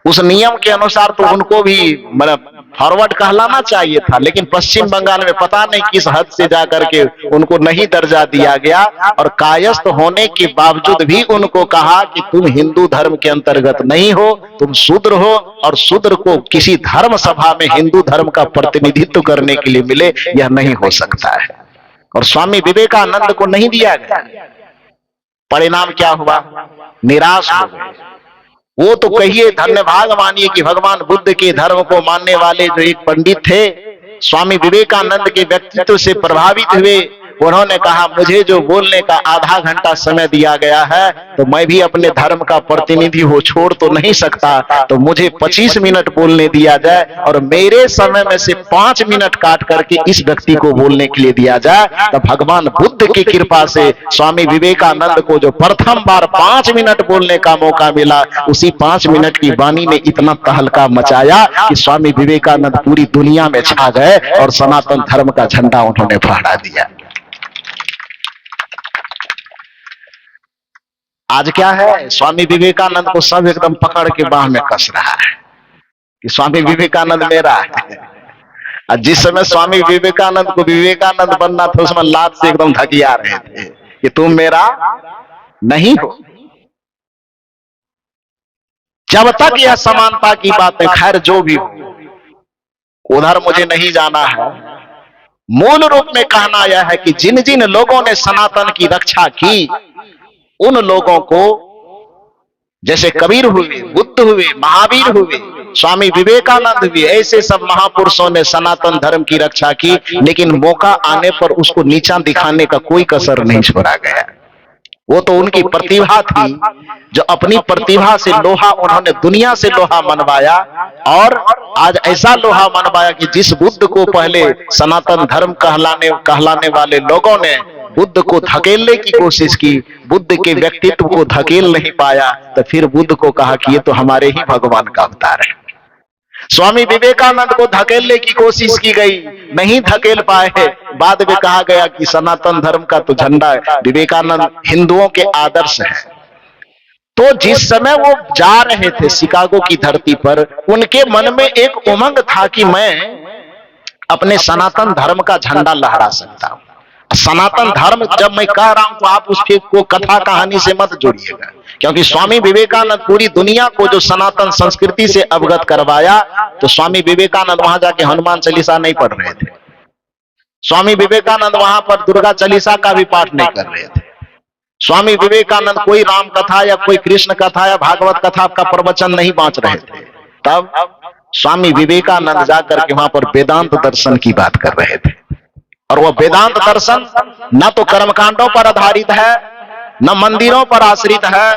उस नियम के अनुसार तो उनको भी मतलब फॉरवर्ड कहलाना चाहिए था, लेकिन पश्चिम बंगाल में पता नहीं किस हद से जाकर के उनको नहीं दर्जा दिया गया, और कायस्थ होने के बावजूद भी उनको कहा कि तुम हिंदू धर्म के अंतर्गत नहीं हो, तुम शूद्र हो, और शूद्र को किसी धर्म सभा में हिंदू धर्म का प्रतिनिधित्व करने के लिए मिले, यह नहीं हो सकता है। और स्वामी विवेकानंद को नहीं दिया गया। परिणाम क्या हुआ? निराश हो गए। वो तो कहिए धन्यभाग मानिए कि भगवान बुद्ध के धर्म को मानने वाले जो एक पंडित थे, स्वामी विवेकानंद के व्यक्तित्व से प्रभावित हुए। उन्होंने कहा मुझे जो बोलने का आधा घंटा समय दिया गया है, तो मैं भी अपने धर्म का प्रतिनिधि हो छोड़ तो नहीं सकता, तो मुझे 25 मिनट बोलने दिया जाए, और मेरे समय में से 5 मिनट काट करके इस व्यक्ति को बोलने के लिए दिया जाए। तो भगवान बुद्ध की कृपा से स्वामी विवेकानंद को जो प्रथम बार 5 मिनट बोलने का मौका मिला, उसी 5 मिनट की वाणी ने इतना तहलका मचाया कि स्वामी विवेकानंद पूरी दुनिया में छा गए और सनातन धर्म का झंडा उन्होंने फहरा दिया। आज क्या है, स्वामी विवेकानंद को सब एकदम पकड़ के बाह में कस रहा है कि स्वामी विवेकानंद मेरा है। और जिस समय स्वामी विवेकानंद को विवेकानंद बनना था, उसमें लात से एकदम धकिया रहे थे कि तुम मेरा नहीं हो। जब तक यह समानता की बात है, खैर जो भी हो, उधर मुझे नहीं जाना है। मूल रूप में कहना यह है कि जिन जिन लोगों ने सनातन की रक्षा की, उन लोगों को, जैसे कबीर हुए, बुद्ध हुए, महावीर हुए, स्वामी विवेकानंद हुए, ऐसे सब महापुरुषों ने सनातन धर्म की रक्षा की, लेकिन मौका आने पर उसको नीचा दिखाने का कोई कसर नहीं छोड़ा गया। वो तो उनकी प्रतिभा थी, जो अपनी प्रतिभा से लोहा उन्होंने दुनिया से लोहा मनवाया, और आज ऐसा लोहा मनवाया कि जिस बुद्ध को पहले सनातन धर्म कहलाने वाले लोगों ने बुद्ध को धकेलने की कोशिश की, बुद्ध के व्यक्तित्व को धकेल नहीं पाया, तो फिर बुद्ध को कहा कि ये तो हमारे ही भगवान का अवतार है। स्वामी विवेकानंद को धकेलने की कोशिश की गई, नहीं धकेल पाए। बाद में कहा गया कि सनातन धर्म का तो झंडा विवेकानंद हिंदुओं के आदर्श है। तो जिस समय वो जा रहे थे शिकागो की धरती पर, उनके मन में एक उमंग था कि मैं अपने सनातन धर्म का झंडा लहरा सकता हूं। सनातन धर्म जब मैं कह रहा हूं, तो आप उसके को कथा कहानी से मत जोड़िएगा, क्योंकि स्वामी विवेकानंद पूरी दुनिया को जो सनातन संस्कृति से अवगत करवाया, तो स्वामी विवेकानंद वहां जाके हनुमान चालीसा नहीं पढ़ रहे थे। स्वामी विवेकानंद वहां पर दुर्गा चालीसा का भी पाठ नहीं कर रहे थे। स्वामी विवेकानंद कोई राम कथा या कोई कृष्ण कथा या भागवत कथा का प्रवचन नहीं बांच रहे थे। तब स्वामी विवेकानंद जाकर के वहां पर वेदांत दर्शन की बात कर रहे थे। और वह वेदांत दर्शन न तो कर्मकांडों पर आधारित है, न मंदिरों पर आश्रित है,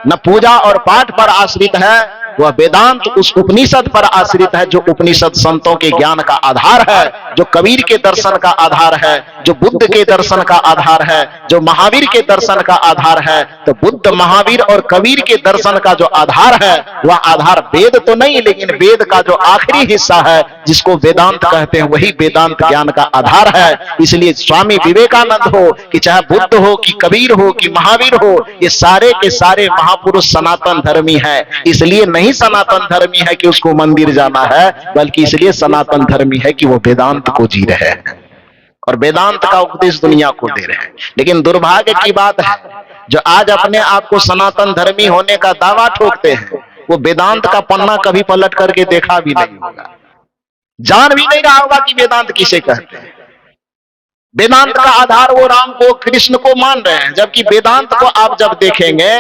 न पूजा और पाठ पर आश्रित है। वह वेदांत उस उपनिषद पर आश्रित है, जो उपनिषद संतों के ज्ञान का आधार है, जो कबीर के दर्शन का आधार है, जो बुद्ध के दर्शन का आधार है, जो महावीर के दर्शन का आधार है। तो बुद्ध, महावीर और कबीर के दर्शन का जो आधार है, वह आधार वेद तो नहीं, लेकिन वेद का जो आखिरी हिस्सा है, जिसको वेदांत कहते हैं, वही वेदांत ज्ञान का आधार है। इसलिए स्वामी विवेकानंद हो कि चाहे बुद्ध हो कि कबीर हो कि महावीर हो, ये सारे के सारे महापुरुष सनातन धर्मी है। इसलिए नहीं सनातन धर्मी है कि उसको मंदिर जाना है, बल्कि इसलिए सनातन धर्मी है कि वो वेदांत को जी रहे हैं और वेदांत का उपदेश दुनिया को दे रहे हैं। लेकिन दुर्भाग्य की बात है, जो आज अपने आप को सनातन धर्मी होने का दावा ठोकते हैं, वो वेदांत का पन्ना कभी पलट करके देखा भी नहीं होगा, जान भी नहीं रहा होगा कि वेदांत किसे कहते हैं। वेदांत का आधार वो राम को कृष्ण को मान रहे हैं, जबकि वेदांत को आप जब देखेंगे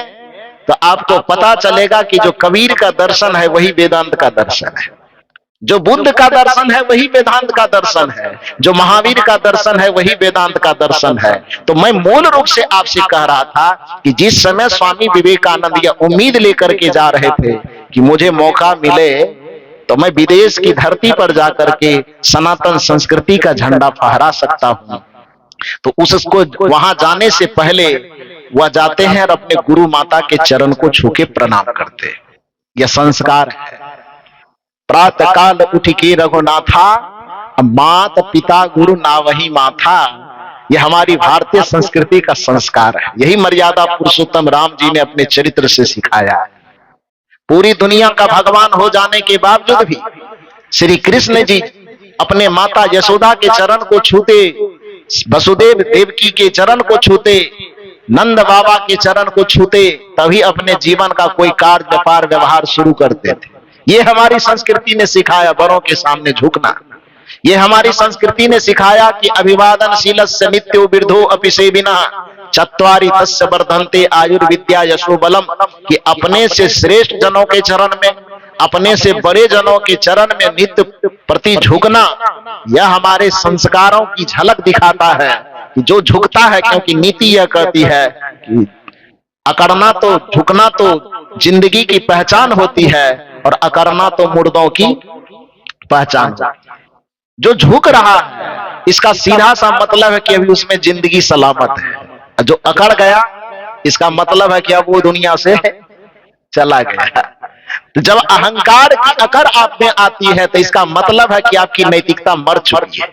तो आपको पता चलेगा कि जो कबीर का दर्शन है वही वेदांत का दर्शन है, जो बुद्ध का दर्शन है वही वेदांत का दर्शन है, जो महावीर का दर्शन है वही वेदांत का दर्शन है। तो मैं मूल रूप से आपसे कह रहा था कि जिस समय स्वामी विवेकानंद यह उम्मीद लेकर के जा रहे थे कि मुझे मौका मिले तो मैं विदेश की धरती पर जाकर के सनातन संस्कृति का झंडा फहरा सकता हूं, तो उसको वहां जाने से पहले वह जाते हैं और अपने गुरु माता के चरण को छू के प्रणाम करते हैं। यह संस्कार है। प्रातः काल उठ के रघुनाथा, मात पिता गुरु ना वही माथा। यह हमारी भारतीय संस्कृति का संस्कार है। यही मर्यादा पुरुषोत्तम राम जी ने अपने चरित्र से सिखाया है। पूरी दुनिया का भगवान हो जाने के बावजूद भी श्री कृष्ण जी अपने माता यशोदा के चरण को छूते, वसुदेव देवकी के चरण को छूते, नंद बाबा के चरण को छूते, तभी अपने जीवन का कोई कार्य व्यापार व्यवहार शुरू करते थे। ये हमारी संस्कृति ने सिखाया बड़ों के सामने झुकना। ये हमारी संस्कृति ने सिखाया कि अभिवादनशीलस्य नित्यो वृद्धो अपि सेविनः चत्वारि तस्य वर्धन्ते आयुर्विद्या यशो बलम, कि अपने से श्रेष्ठ जनों के चरण में, अपने से बड़े जनों के चरण में नित्य प्रति झुकना, यह हमारे संस्कारों की झलक दिखाता है कि जो झुकता है, क्योंकि नीति यह कहती है कि अकड़ना तो, झुकना तो जिंदगी की पहचान होती है और अकड़ना तो मुर्दों की पहचान। जो झुक रहा है इसका सीधा सा मतलब है कि अभी उसमें जिंदगी सलामत है। जो अकड़ गया इसका मतलब है कि अब वो दुनिया से चला गया। तो जब अहंकार की अकड़ आप में आती है तो इसका मतलब है कि आपकी नैतिकता मर चुकी है।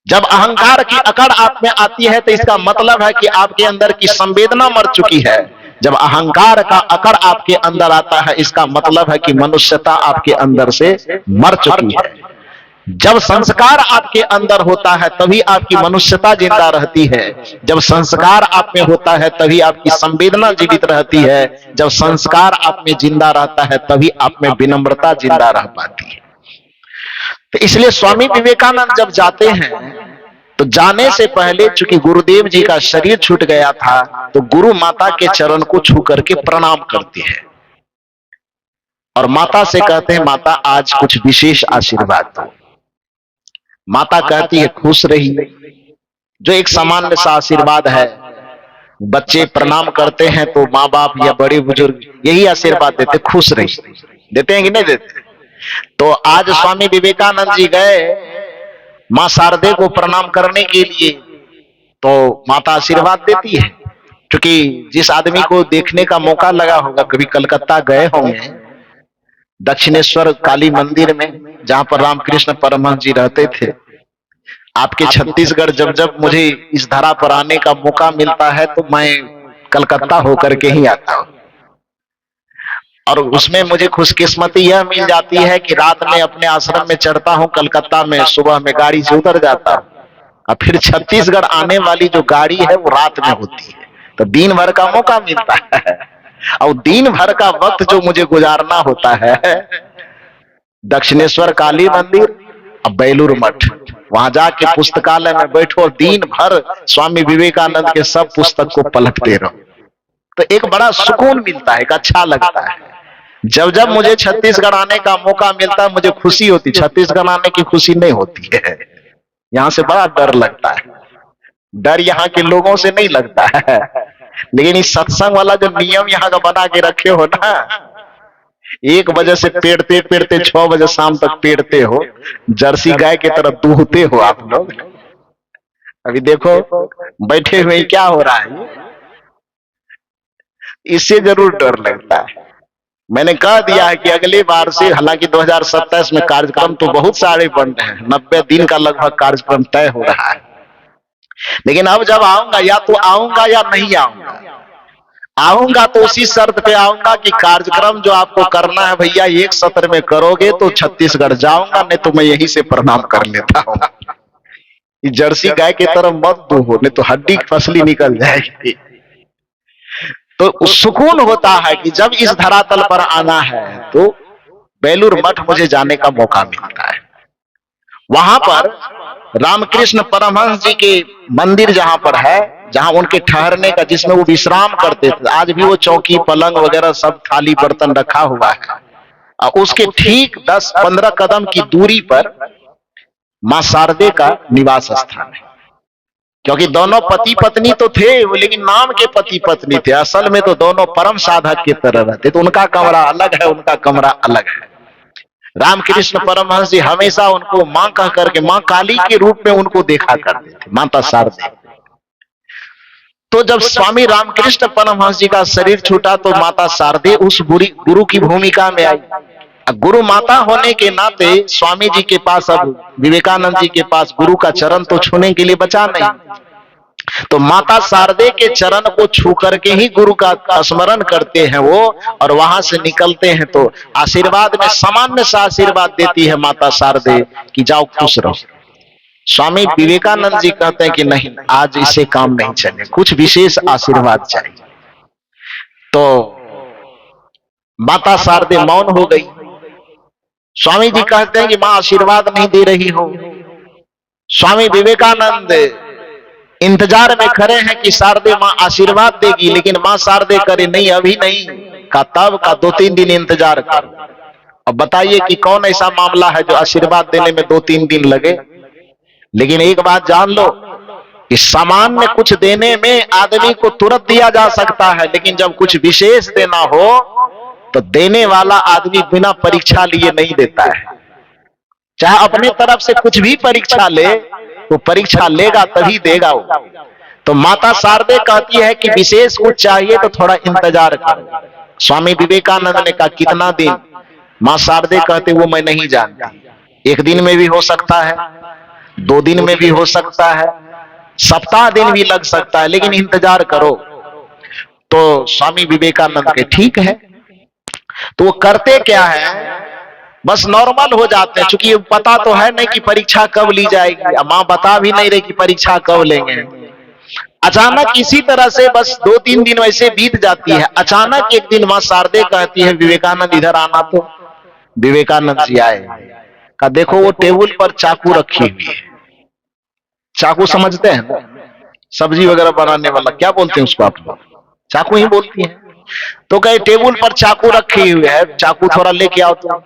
जब अहंकार की अकड़ आप में आती है तो इसका मतलब है कि आपके अंदर की संवेदना मर चुकी है। जब अहंकार का अकड़ आपके अंदर आता है इसका मतलब है कि मनुष्यता आपके अंदर से मर चुकी है। जब संस्कार आपके अंदर होता है तभी आपकी मनुष्यता जिंदा रहती है। जब संस्कार आप में होता है तभी आपकी संवेदना जीवित रहती है। जब संस्कार आप में जिंदा रहता है तभी आप में विनम्रता जिंदा रह पाती है। तो इसलिए स्वामी विवेकानंद जब जाते हैं तो जाने से पहले चूंकि गुरुदेव जी का शरीर छूट गया था तो गुरु माता के चरण को छू करके प्रणाम करते हैं और माता से कहते हैं, माता आज कुछ विशेष आशीर्वाद दो। माता कहती है, खुश रहिए। जो एक सामान्य सा आशीर्वाद है, बच्चे प्रणाम करते हैं तो माँ बाप या बड़े बुजुर्ग यही आशीर्वाद देते, खुश रहिए। देते हैं कि नहीं देते? तो आज स्वामी विवेकानंद जी गए मां शारदे को प्रणाम करने के लिए, तो माता आशीर्वाद देती है। क्योंकि जिस आदमी को देखने का मौका लगा होगा, कभी कलकत्ता गए होंगे दक्षिणेश्वर काली मंदिर में जहां पर रामकृष्ण परमहंस जी रहते थे, आपके छत्तीसगढ़ जब जब मुझे इस धरा पर आने का मौका मिलता है तो मैं कलकत्ता होकर के ही आता हूं। और उसमें मुझे खुशकिस्मती यह मिल जाती है कि रात में अपने आश्रम में चढ़ता हूं कलकत्ता में, सुबह में गाड़ी से उतर जाता हूं और फिर छत्तीसगढ़ आने वाली जो गाड़ी है वो रात में होती है। तो दिन भर का मौका मिलता है और दिन भर का वक्त जो मुझे गुजारना होता है दक्षिणेश्वर काली मंदिर और बेलूर मठ, वहां जाके पुस्तकालय में बैठो, दिन भर स्वामी विवेकानंद के सब पुस्तक को पलटते रहो। तो एक बड़ा सुकून मिलता है, एक अच्छा लगता है। जब जब मुझे छत्तीसगढ़ आने का मौका मिलता है मुझे खुशी होती। छत्तीसगढ़ आने की खुशी नहीं होती है, यहाँ से बड़ा डर लगता है। डर यहाँ के लोगों से नहीं लगता है, लेकिन इस सत्संग वाला जो नियम यहाँ का बना के रखे हो ना, 1 बजे से पेड़ते पेड़ते 6 बजे शाम तक पेड़ते हो, जर्सी गाय की तरह दूहते हो आप लोग। अभी देखो बैठे हुए क्या हो रहा है, इससे जरूर डर लगता है। मैंने कह दिया है कि अगली बार से, हालांकि 2027 में कार्यक्रम तो बहुत सारे बन रहे हैं, 90 दिन का लगभग कार्यक्रम तय हो रहा है, लेकिन अब जब आऊंगा या तो आऊंगा या नहीं आऊंगा। आऊंगा तो उसी शर्त पे आऊंगा कि कार्यक्रम जो आपको करना है भैया 1 सत्र में करोगे तो छत्तीसगढ़ जाऊंगा, नहीं तो मैं यहीं से प्रणाम कर लेता हूँ। जर्सी गाय की तरह मत दूहो, नहीं तो हड्डी फसली निकल जाएगी। तो सुकून होता है कि जब इस धरातल पर आना है तो बेलूर मठ मुझे जाने का मौका मिलता है। वहां पर रामकृष्ण परमहंस जी के मंदिर जहां पर है, जहां उनके ठहरने का, जिसमें वो विश्राम करते थे, आज भी वो चौकी पलंग वगैरह सब थाली बर्तन रखा हुआ है। और उसके ठीक 10-15 कदम की दूरी पर मां शारदे का निवास स्थान है। क्योंकि दोनों पति पत्नी तो थे, लेकिन नाम के पति पत्नी थे, असल में तो दोनों परम साधक की तरह रहते। तो उनका कमरा अलग है, उनका कमरा अलग है। रामकृष्ण परमहंस जी हमेशा उनको मां कह करके, मां काली के रूप में उनको देखा करते थे, माता शारदे। तो जब स्वामी रामकृष्ण परमहंस जी का शरीर छूटा तो माता शारदे उस गुरु की भूमिका में आई। गुरु माता होने के नाते स्वामी जी के पास, अब विवेकानंद जी के पास गुरु का चरण तो छूने के लिए बचा नहीं। तो माता शारदे के चरण को छू करके ही गुरु का स्मरण करते हैं वो, और वहां से निकलते हैं तो आशीर्वाद में सामान्य सा आशीर्वाद देती है माता शारदे कि जाओ खुश रहो। स्वामी विवेकानंद जी कहते हैं कि नहीं, आज इससे काम नहीं चले, कुछ विशेष आशीर्वाद चाहिए। तो माता शारदे मौन हो गई। स्वामी जी कहते हैं कि मां आशीर्वाद नहीं दे रही हो। स्वामी विवेकानंद इंतजार में खड़े हैं कि शारदे मां आशीर्वाद देगी, लेकिन मां शारदे करे नहीं, अभी नहीं का, तब का 2-3 दिन इंतजार कर। अब बताइए कि कौन ऐसा मामला है जो आशीर्वाद देने में 2-3 दिन लगे। लेकिन एक बात जान लो कि सामान्य कुछ देने में आदमी को तुरंत दिया जा सकता है, लेकिन जब कुछ विशेष देना हो तो देने वाला आदमी बिना परीक्षा लिए नहीं देता है। चाहे अपने तरफ से कुछ भी परीक्षा ले, वो परीक्षा लेगा तभी देगा वो। तो माता शारदे कहती है कि विशेष कुछ चाहिए तो थोड़ा इंतजार करो। स्वामी विवेकानंद ने कहा कितना दिन? मां शारदे कहते वो मैं नहीं जानती। 1 दिन में भी हो सकता है, 2 दिन में भी हो सकता है, सप्ताह दिन भी लग सकता है, लेकिन इंतजार करो। तो स्वामी विवेकानंद के ठीक है। तो वो करते क्या है, बस नॉर्मल हो जाते हैं, क्योंकि पता तो है नहीं कि परीक्षा कब ली जाएगी। मां बता भी नहीं रही कि परीक्षा कब लेंगे। अचानक इसी तरह से बस 2-3 दिन वैसे बीत जाती है। अचानक एक दिन मां शारदे कहती है विवेकानंद इधर आना। तो विवेकानंद जी आए, कहा देखो वो टेबल पर चाकू रखी हुई है। चाकू समझते हैं, सब्जी वगैरह बनाने वाला, क्या बोलते हैं उसको आप लोग? चाकू ही बोलती है। तो कहे टेबल पर चाकू रखी हुई है, चाकू थोड़ा लेके आओ। तो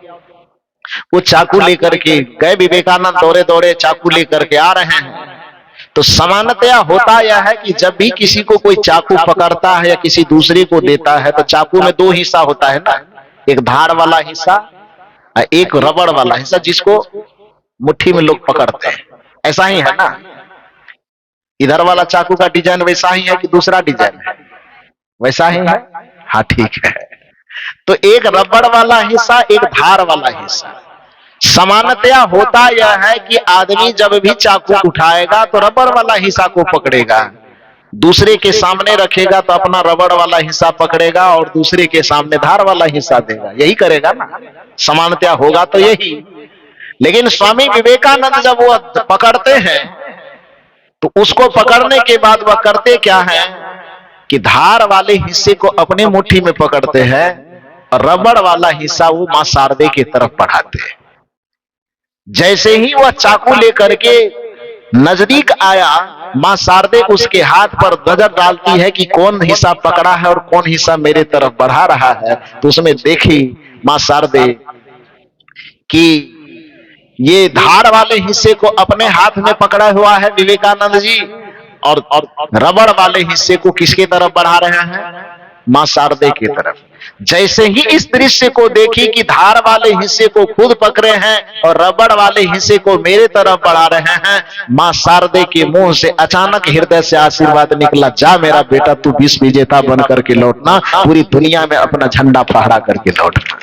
वो चाकू लेकर के गए। विवेकानंद दौड़े दौड़े चाकू लेकर के आ रहे हैं। तो सामान्यतया होता यह है कि जब भी किसी को कोई चाकू पकड़ता है या किसी दूसरे को देता है तो चाकू में 2 हिस्सा होता है ना, एक धार वाला हिस्सा और एक रबड़ वाला हिस्सा, जिसको मुट्ठी में लोग पकड़ते हैं। ऐसा ही है ना? इधर वाला चाकू का डिजाइन वैसा ही है कि दूसरा डिजाइन है? वैसा ही है। हाँ ठीक है। तो एक रबड़ वाला हिस्सा, एक धार वाला हिस्सा। सामान्यतया होता यह है कि आदमी जब भी चाकू उठाएगा तो रबड़ वाला हिस्सा को पकड़ेगा, दूसरे के सामने रखेगा तो अपना रबड़ वाला हिस्सा पकड़ेगा और दूसरे के सामने धार वाला हिस्सा देगा। यही करेगा ना, सामान्यतया होगा तो यही। लेकिन स्वामी विवेकानंद जब वो पकड़ते हैं तो उसको पकड़ने के बाद वह करते क्या है कि धार वाले हिस्से को अपने मुट्ठी में पकड़ते हैं और रबड़ वाला हिस्सा वो मां शारदे की तरफ बढ़ाते हैं। जैसे ही वह चाकू लेकर के नजदीक आया, मां शारदे उसके हाथ पर नजर डालती है कि कौन हिस्सा पकड़ा है और कौन हिस्सा मेरे तरफ बढ़ा रहा है। तो उसमें देखी मां शारदे कि ये धार वाले हिस्से को अपने हाथ में पकड़ा हुआ है विवेकानंद जी, और रबड़ वाले हिस्से को किसके तरफ बढ़ा रहे हैं? मां शारदे की तरफ। जैसे ही इस दृश्य को देखी कि धार वाले हिस्से को खुद पकड़े हैं और रबड़ वाले हिस्से को मेरे तरफ बढ़ा रहे हैं, मां शारदे के मुंह से अचानक हृदय से आशीर्वाद निकला, जा मेरा बेटा तू विश्व विजेता बन करके लौटना, पूरी दुनिया में अपना झंडा फहरा करके लौटना।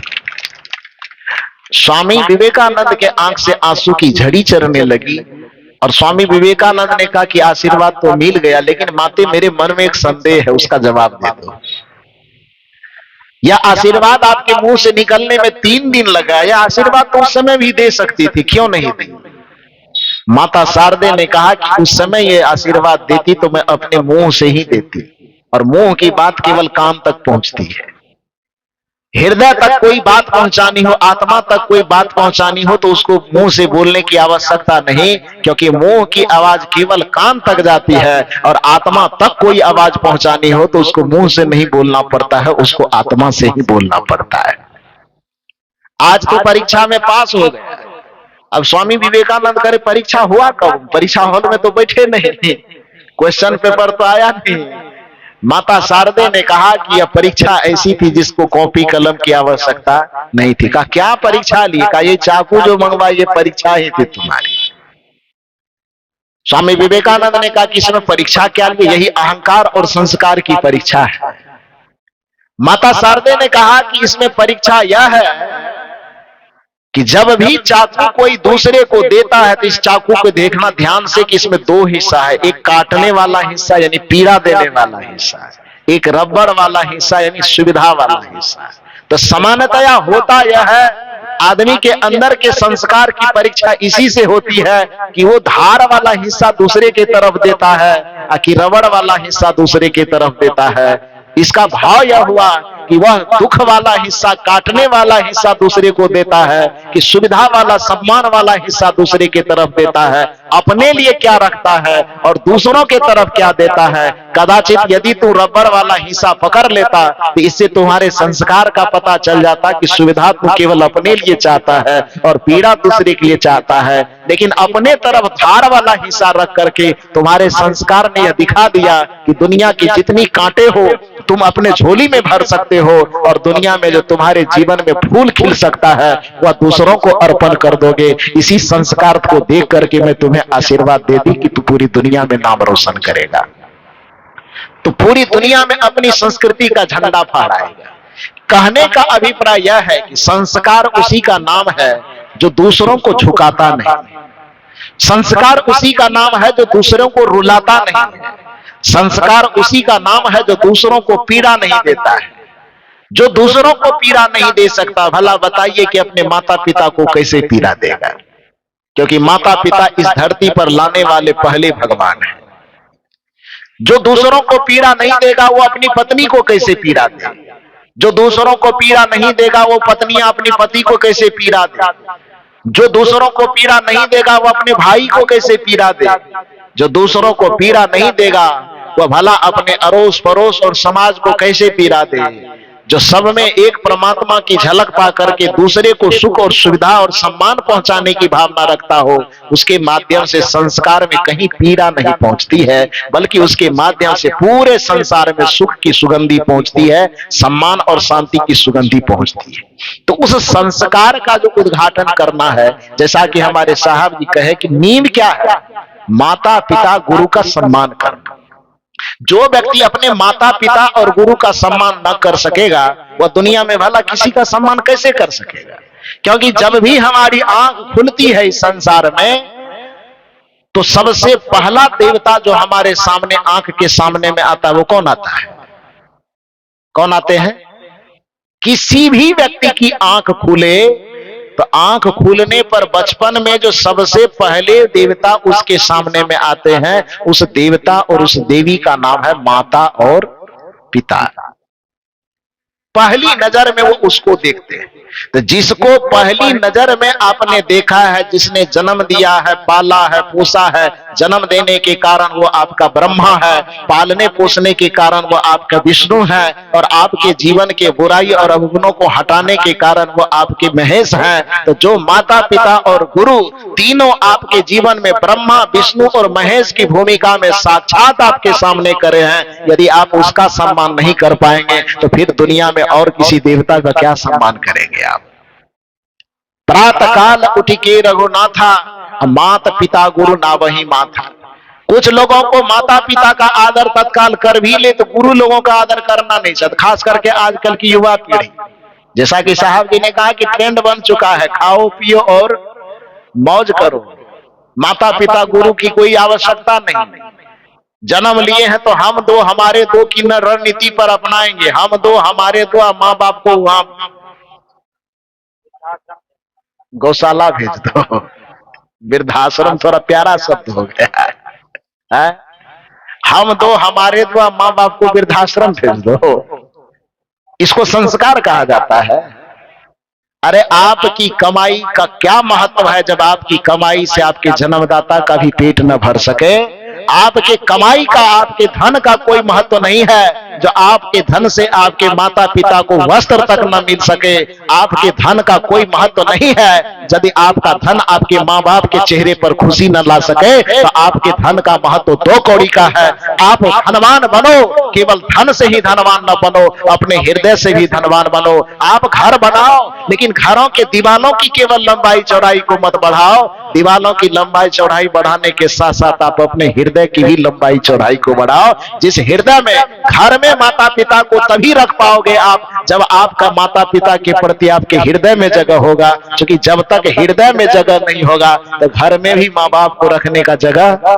स्वामी विवेकानंद के आंख से आंसू की झड़ी चलने लगी और स्वामी विवेकानंद ने कहा कि आशीर्वाद तो मिल गया, लेकिन माते मेरे मन में एक संदेह है, उसका जवाब दे दो। यह आशीर्वाद आपके मुंह से निकलने में 3 दिन लगा, यह आशीर्वाद तो उस समय भी दे सकती थी, क्यों नहीं दी? माता शारदे ने कहा कि उस समय ये आशीर्वाद देती तो मैं अपने मुंह से ही देती, और मुंह की बात केवल कान तक पहुंचती है। हृदय तक कोई बात पहुंचानी हो, आत्मा तक कोई बात पहुंचानी हो तो उसको मुंह से बोलने की आवश्यकता नहीं, क्योंकि मुंह की आवाज केवल कान तक जाती है, और आत्मा तक कोई आवाज पहुंचानी हो तो उसको मुंह से नहीं बोलना पड़ता है, उसको आत्मा से ही बोलना पड़ता है। आज तो परीक्षा में पास हो गया, अब स्वामी विवेकानंद करे परीक्षा हुआ कब? परीक्षा हॉल में तो बैठे नहीं, क्वेश्चन पेपर तो आया नहीं। माता शारदे ने कहा कि यह परीक्षा ऐसी थी जिसको कॉपी कलम की आवश्यकता नहीं थी। कहा क्या परीक्षा ली? कहा ये चाकू जो मंगवाई ये परीक्षा ही थी तुम्हारी। स्वामी विवेकानंद ने कहा कि इसमें परीक्षा क्या ली? यही अहंकार और संस्कार की परीक्षा है। माता शारदे ने कहा कि इसमें परीक्षा यह है कि जब भी चाकू कोई दूसरे को देता है तो इस चाकू को देखना ध्यान से कि इसमें दो हिस्सा है, एक काटने वाला हिस्सा यानी पीड़ा देने वाला हिस्सा है, एक रबड़ वाला हिस्सा यानी सुविधा वाला हिस्सा है। तो सामान्यतया होता यह है, आदमी के अंदर के संस्कार की परीक्षा इसी से होती है कि वो धार वाला हिस्सा दूसरे के तरफ देता है कि रबड़ वाला हिस्सा दूसरे के तरफ देता है। इसका भाव यह हुआ कि वह दुख वाला हिस्सा, काटने वाला हिस्सा दूसरे को देता है कि सुविधा वाला, सम्मान वाला हिस्सा दूसरे के तरफ देता है। अपने लिए क्या रखता है और दूसरों के तरफ क्या देता है। कदाचित यदि तू रबड़ वाला हिस्सा पकड़ लेता तो इससे तुम्हारे संस्कार का पता चल जाता कि सुविधा तू केवल अपने लिए चाहता है और पीड़ा दूसरे के लिए चाहता है। लेकिन अपने तरफ धार वाला हिस्सा रख करके तुम्हारे संस्कार ने यह दिखा दिया कि दुनिया की जितनी कांटे हो तुम अपने झोली में भर सकते हो, और दुनिया में जो तुम्हारे जीवन में फूल खिल सकता है वह दूसरों को अर्पण कर दोगे। इसी संस्कार को देख करके मैं तुम्हें आशीर्वाद दे दी कि तू पूरी दुनिया में नाम रोशन करेगा। तो पूरी दुनिया में अपनी संस्कृति का झंडा फहराएगा। कहने का अभिप्राय यह है कि संस्कार उसी का नाम है जो दूसरों को झुकाता नहीं, संस्कार उसी का नाम है जो दूसरों को रुलाता नहीं है, संस्कार उसी का नाम है जो दूसरों को पीड़ा नहीं देता है। जो दूसरों को पीड़ा नहीं दे सकता, भला बताइए कि अपने माता पिता को कैसे पीड़ा देगा? क्योंकि माता पिता इस धरती पर लाने वाले पहले भगवान हैं। जो दूसरों को पीड़ा नहीं देगा वो अपनी पत्नी को कैसे पीड़ा दे? जो दूसरों को पीड़ा नहीं देगा वो पत्नियां अपनी पति को कैसे पीड़ा दे? जो दूसरों को पीड़ा नहीं देगा वो अपने भाई को कैसे पीड़ा दे? जो दूसरों को पीड़ा नहीं देगा वह भला अपने अड़ोस पड़ोस और समाज को कैसे पीड़ा दे? जो सब में एक परमात्मा की झलक पा करके दूसरे को सुख और सुविधा और सम्मान पहुंचाने की भावना रखता हो, उसके माध्यम से संस्कार में कहीं पीड़ा नहीं पहुंचती है, बल्कि उसके माध्यम से पूरे संसार में सुख की सुगंधी पहुंचती है, सम्मान और शांति की सुगंधी पहुंचती है। तो उस संस्कार का जो उद्घाटन करना है, जैसा कि हमारे साहब जी कहे कि नींव क्या है? माता पिता गुरु का सम्मान करना। जो व्यक्ति अपने माता पिता और गुरु का सम्मान न कर सकेगा वह दुनिया में भला किसी का सम्मान कैसे कर सकेगा? क्योंकि जब भी हमारी आंख खुलती है इस संसार में तो सबसे पहला देवता जो हमारे सामने, आंख के सामने में आता है, वो कौन आता है? कौन आते हैं? किसी भी व्यक्ति की आंख खुले तो आंख खुलने पर बचपन में जो सबसे पहले देवता उसके सामने में आते हैं, उस देवता और उस देवी का नाम है माता और पिता। पहली नजर में वो उसको देखते हैं। तो जिसको पहली नजर में आपने देखा है, जिसने जन्म दिया है, पाला है, पोसा है, जन्म देने के कारण वो आपका ब्रह्मा है, पालने पोसने के कारण वो आपका विष्णु है, और आपके जीवन के बुराई और अवगुणों को हटाने के कारण वो आपके महेश हैं। तो जो माता पिता और गुरु तीनों आपके जीवन में ब्रह्मा, विष्णु और महेश की भूमिका में साक्षात आपके सामने करे हैं, यदि आप उसका सम्मान नहीं कर पाएंगे तो फिर दुनिया में और किसी देवता का क्या सम्मान करेंगे आप? प्रातः काल उठ के रघुनाथा, माता पिता गुरु ना वही माथा। कुछ लोगों को माता पिता का आदर तत्काल कर भी ले तो गुरु लोगों का आदर करना नहीं चाहते, खास करके आजकल की युवा पीढ़ी। जैसा कि साहब जी ने कहा कि ट्रेंड बन चुका है, खाओ पियो और मौज करो, माता पिता गुरु की कोई आवश्यकता नहीं। जन्म लिए हैं तो हम दो हमारे दो की न रणनीति पर अपनाएंगे, हम दो हमारे दो, माँ बाप को वहां गौशाला भेज दो। वृद्धाश्रम थोड़ा प्यारा शब्द हो गया है। हम दो हमारे दो, माँ बाप को वृद्धाश्रम भेज दो। इसको संस्कार कहा जाता है। अरे आपकी कमाई का क्या महत्व है जब आपकी कमाई से आपके जन्मदाता का भी पेट न भर सके। आपके कमाई का, आपके धन का कोई महत्व नहीं है जो आपके धन से आपके माता पिता को वस्त्र तक न मिल सके। आपके धन का कोई महत्व नहीं है यदि आपका धन आपके माँ बाप के चेहरे पर खुशी न ला सके। तो आपके धन का महत्व दो कौड़ी का है। आप धनवान बनो, केवल धन से ही धनवान न बनो, अपने हृदय से भी धनवान बनो। आप घर बनाओ, लेकिन घरों के दीवालों की केवल लंबाई चौड़ाई को मत बढ़ाओ। दीवालों की लंबाई चौड़ाई बढ़ाने के साथ साथ आप अपने हृदय की भी लंबाई चौड़ाई को बढ़ाओ। जिस हृदय में, घर में माता पिता को तभी रख पाओगे आप जब आपका माता पिता के प्रति आपके हृदय में जगह होगा। क्योंकि जब तक हृदय में जगह नहीं होगा तो घर में भी माँ बाप को रखने का जगह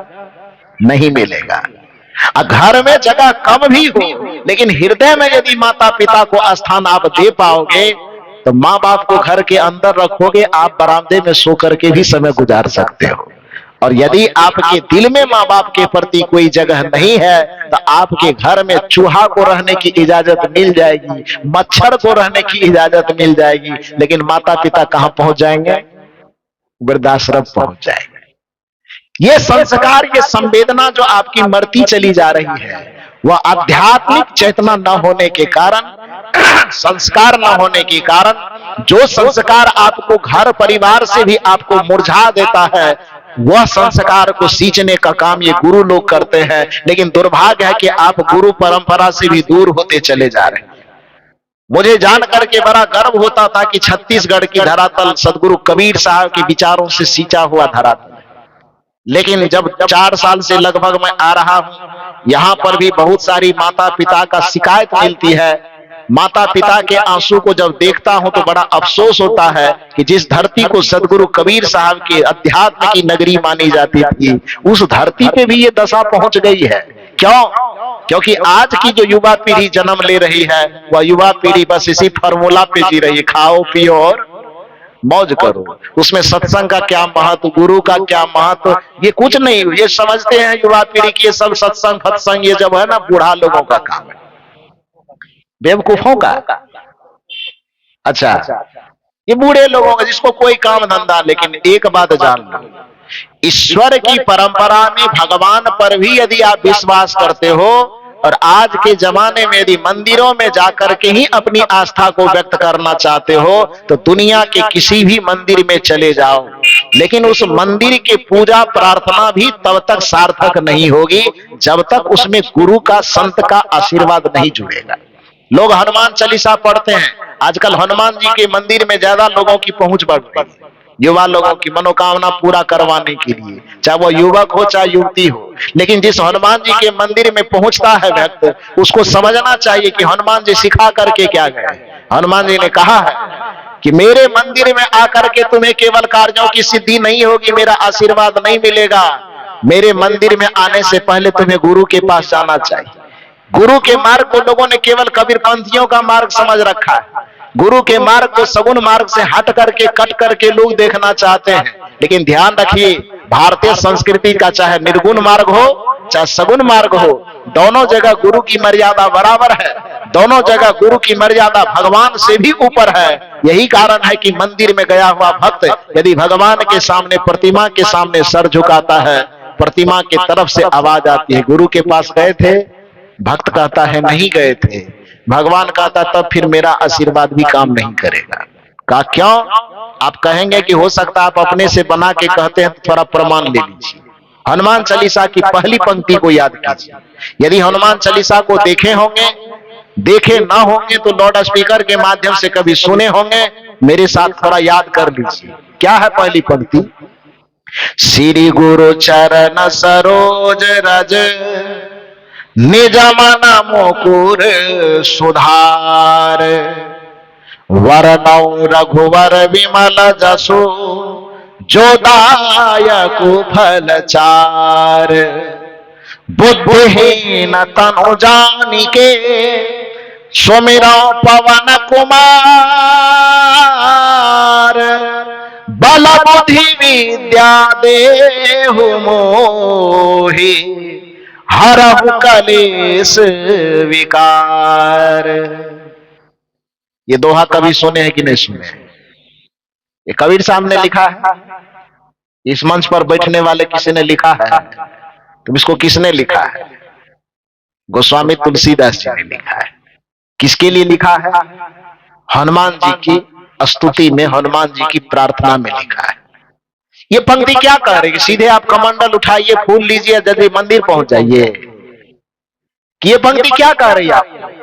नहीं मिलेगा। घर में जगह कम भी हो, लेकिन हृदय में यदि माता पिता को स्थान आप दे पाओगे तो माँ बाप को घर के अंदर रखोगे, आप बरामदे में सो करके भी समय गुजार सकते हो। और यदि आपके दिल में माँ बाप के प्रति कोई जगह नहीं है तो आपके घर में चूहा को रहने की इजाजत मिल जाएगी, मच्छर को रहने की इजाजत मिल जाएगी, लेकिन माता पिता कहां पहुंच जाएंगे? वृद्धाश्रम पहुंच जाएंगे। ये संस्कार, ये संवेदना जो आपकी मरती चली जा रही है, वह आध्यात्मिक चेतना न होने के कारण, संस्कार न होने के कारण, जो संस्कार आपको घर परिवार से भी आपको मुरझा देता है, वह संस्कार को सींचने का काम ये गुरु लोग करते हैं। लेकिन दुर्भाग्य है कि आप गुरु परंपरा से भी दूर होते चले जा रहे हैं। मुझे जान करके बड़ा गर्व होता था कि छत्तीसगढ़ की धरातल सदगुरु कबीर साहब के विचारों से सींचा हुआ धरातल। लेकिन जब 4 साल से लगभग मैं आ रहा हूं, यहां पर भी बहुत सारी माता पिता का शिकायत मिलती है। माता पिता के आंसू को जब देखता हूं तो बड़ा अफसोस होता है कि जिस धरती को सदगुरु कबीर साहब के अध्यात्म की नगरी मानी जाती थी, उस धरती पे भी ये दशा पहुंच गई है। क्यों? क्योंकि आज की जो युवा पीढ़ी जन्म ले रही है, वह युवा पीढ़ी बस इसी फार्मूला पे जी रही है, खाओ पियो और मौज करो। उसमें सत्संग का क्या महत्व, गुरु का क्या महत्व, ये कुछ नहीं। ये समझते हैं युवा पीढ़ी की ये सब सत्संग फत्संग ये जब है ना, बूढ़ा लोगों का काम है, बेवकूफों का। अच्छा, ये बूढ़े लोगों का जिसको कोई काम धंधा। लेकिन एक बात जान लो, ईश्वर की परंपरा में भगवान पर भी यदि आप विश्वास करते हो और आज के जमाने में यदि मंदिरों में जाकर के ही अपनी आस्था को व्यक्त करना चाहते हो तो दुनिया के किसी भी मंदिर में चले जाओ, लेकिन उस मंदिर के पूजा प्रार्थना भी तब तक सार्थक नहीं होगी जब तक उसमें गुरु का, संत का आशीर्वाद नहीं जुड़ेगा। लोग हनुमान चालीसा पढ़ते हैं, आजकल हनुमान जी के मंदिर में ज्यादा लोगों की पहुंच बढ़ गई, युवा लोगों की मनोकामना पूरा करवाने के लिए, चाहे वो युवक हो चाहे युवती हो। लेकिन जिस हनुमान जी के मंदिर में पहुंचता है व्यक्ति, उसको समझना चाहिए कि हनुमान जी सिखा करके क्या गए। हनुमान जी ने कहा है कि मेरे मंदिर में आकर के तुम्हें केवल कार्यों की सिद्धि नहीं होगी, मेरा आशीर्वाद नहीं मिलेगा। मेरे मंदिर में आने से पहले तुम्हें गुरु के पास जाना चाहिए। गुरु के मार्ग को लोगों ने केवल कबीरपंथियों का मार्ग समझ रखा है। गुरु के मार्ग को सगुण मार्ग से हट करके, कट करके लोग देखना चाहते हैं। लेकिन ध्यान रखिए, भारतीय संस्कृति का चाहे निर्गुण मार्ग हो चाहे सगुण मार्ग हो, दोनों जगह गुरु की मर्यादा बराबर है। दोनों जगह गुरु की मर्यादा भगवान से भी ऊपर है। यही कारण है कि मंदिर में गया हुआ भक्त यदि भगवान के सामने, प्रतिमा के सामने सर झुकाता है, प्रतिमा की तरफ से आवाज आती है, गुरु के पास गए थे? भक्त कहता है नहीं गए थे। भगवान कहता तब फिर मेरा आशीर्वाद भी काम नहीं करेगा। कहा क्यों? आप कहेंगे कि हो सकता आप अपने से बना के कहते हैं, तो थोड़ा प्रमाण ले लीजिए। हनुमान चालीसा की पहली पंक्ति को याद कीजिए। यदि हनुमान चालीसा को देखे होंगे, देखे ना होंगे तो लाउड स्पीकर के माध्यम से कभी सुने होंगे, मेरे साथ थोड़ा याद कर लीजिए। क्या है पहली पंक्ति? श्री गुरु चरण सरोज रज निज मन मुकुर सुधार, वरनौ रघुवर विमल जसु जो दायक फल चार, बुद्धिहीन तनु जानिके सुमिरौ पवन कुमार, बल बुद्धि विद्या देहु मोहि, हरहु कलेश विकार। ये दोहा कभी सुने हैं कि नहीं सुने हैं? ये कबीर साहब ने लिखा है, इस मंच पर बैठने वाले किसी ने लिखा है? तो इसको किसने लिखा है? गोस्वामी तुलसीदास जी ने लिखा है। किसके लिए लिखा है? हनुमान जी की स्तुति में, हनुमान जी की प्रार्थना में लिखा है। ये पंक्ति क्या कह रही है? सीधे आप कमंडल उठाइए, फूल लीजिए, यदि मंदिर पहुंच जाइए। कि ये पंक्ति क्या कह रही है आपको?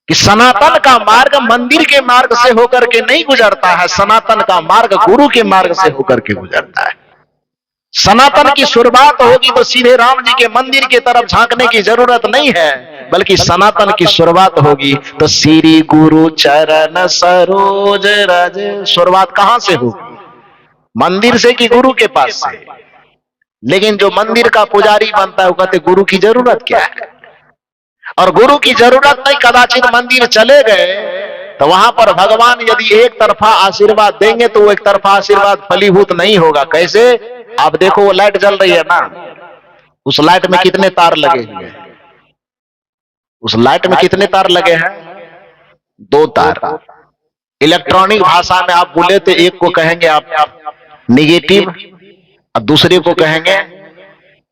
कि सनातन का मार्ग मंदिर के मार्ग से होकर के नहीं गुजरता है, सनातन का मार्ग गुरु के मार्ग से होकर के गुजरता है। सनातन की शुरुआत होगी तो सीधे राम जी के मंदिर की तरफ झांकने की जरूरत नहीं है, बल्कि सनातन की शुरुआत होगी तो श्री गुरु चरण सरोज रज। शुरुआत कहां से होगी? मंदिर से कि गुरु के पास से? लेकिन जो मंदिर का पुजारी बनता है वो कहते गुरु की जरूरत क्या है? और गुरु की जरूरत नहीं, कदाचित मंदिर चले गए तो वहां पर भगवान यदि एक तरफा आशीर्वाद देंगे तो वो एक तरफा आशीर्वाद फलीभूत नहीं होगा। कैसे? आप देखो वो लाइट जल रही है ना, उस लाइट में कितने तार लगे हुए हैं? उस लाइट में कितने तार लगे हैं? 2 तार। इलेक्ट्रॉनिक भाषा में आप बोले तो एक को कहेंगे आप निगेटिव और दूसरे को कहेंगे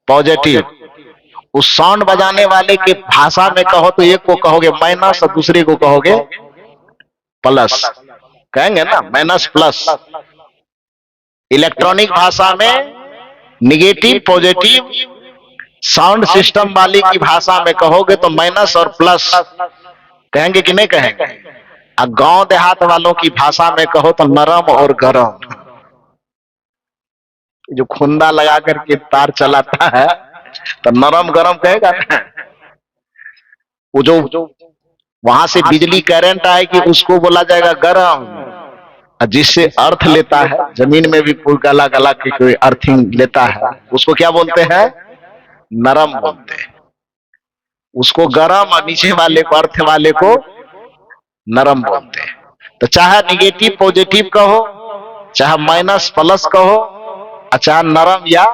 पॉजिटिव। उस साउंड बजाने वाले के भाषा में कहो तो एक को कहोगे माइनस और दूसरे को कहोगे प्लस, कहेंगे ना माइनस प्लस। इलेक्ट्रॉनिक भाषा में निगेटिव पॉजिटिव, साउंड सिस्टम वाली की भाषा में कहोगे तो माइनस और प्लस कहेंगे कि नहीं कहेंगे? और गांव देहात वालों की भाषा में कहो तो नरम और गरम। जो खुंदा लगा करके तार चलाता है तो नरम गरम कहेगा ना। वो जो वहां से बिजली करंट आएगी उसको बोला जाएगा गरम। जिससे अर्थ लेता है, जमीन में भी कोई गला गला के कोई अर्थिंग लेता है उसको क्या बोलते हैं? नरम बोलते हैं। उसको गरम और नीचे वाले को, अर्थ वाले को नरम बोलते हैं। तो चाहे निगेटिव पॉजिटिव कहो, चाहे माइनस प्लस कहो, चाहे नरम या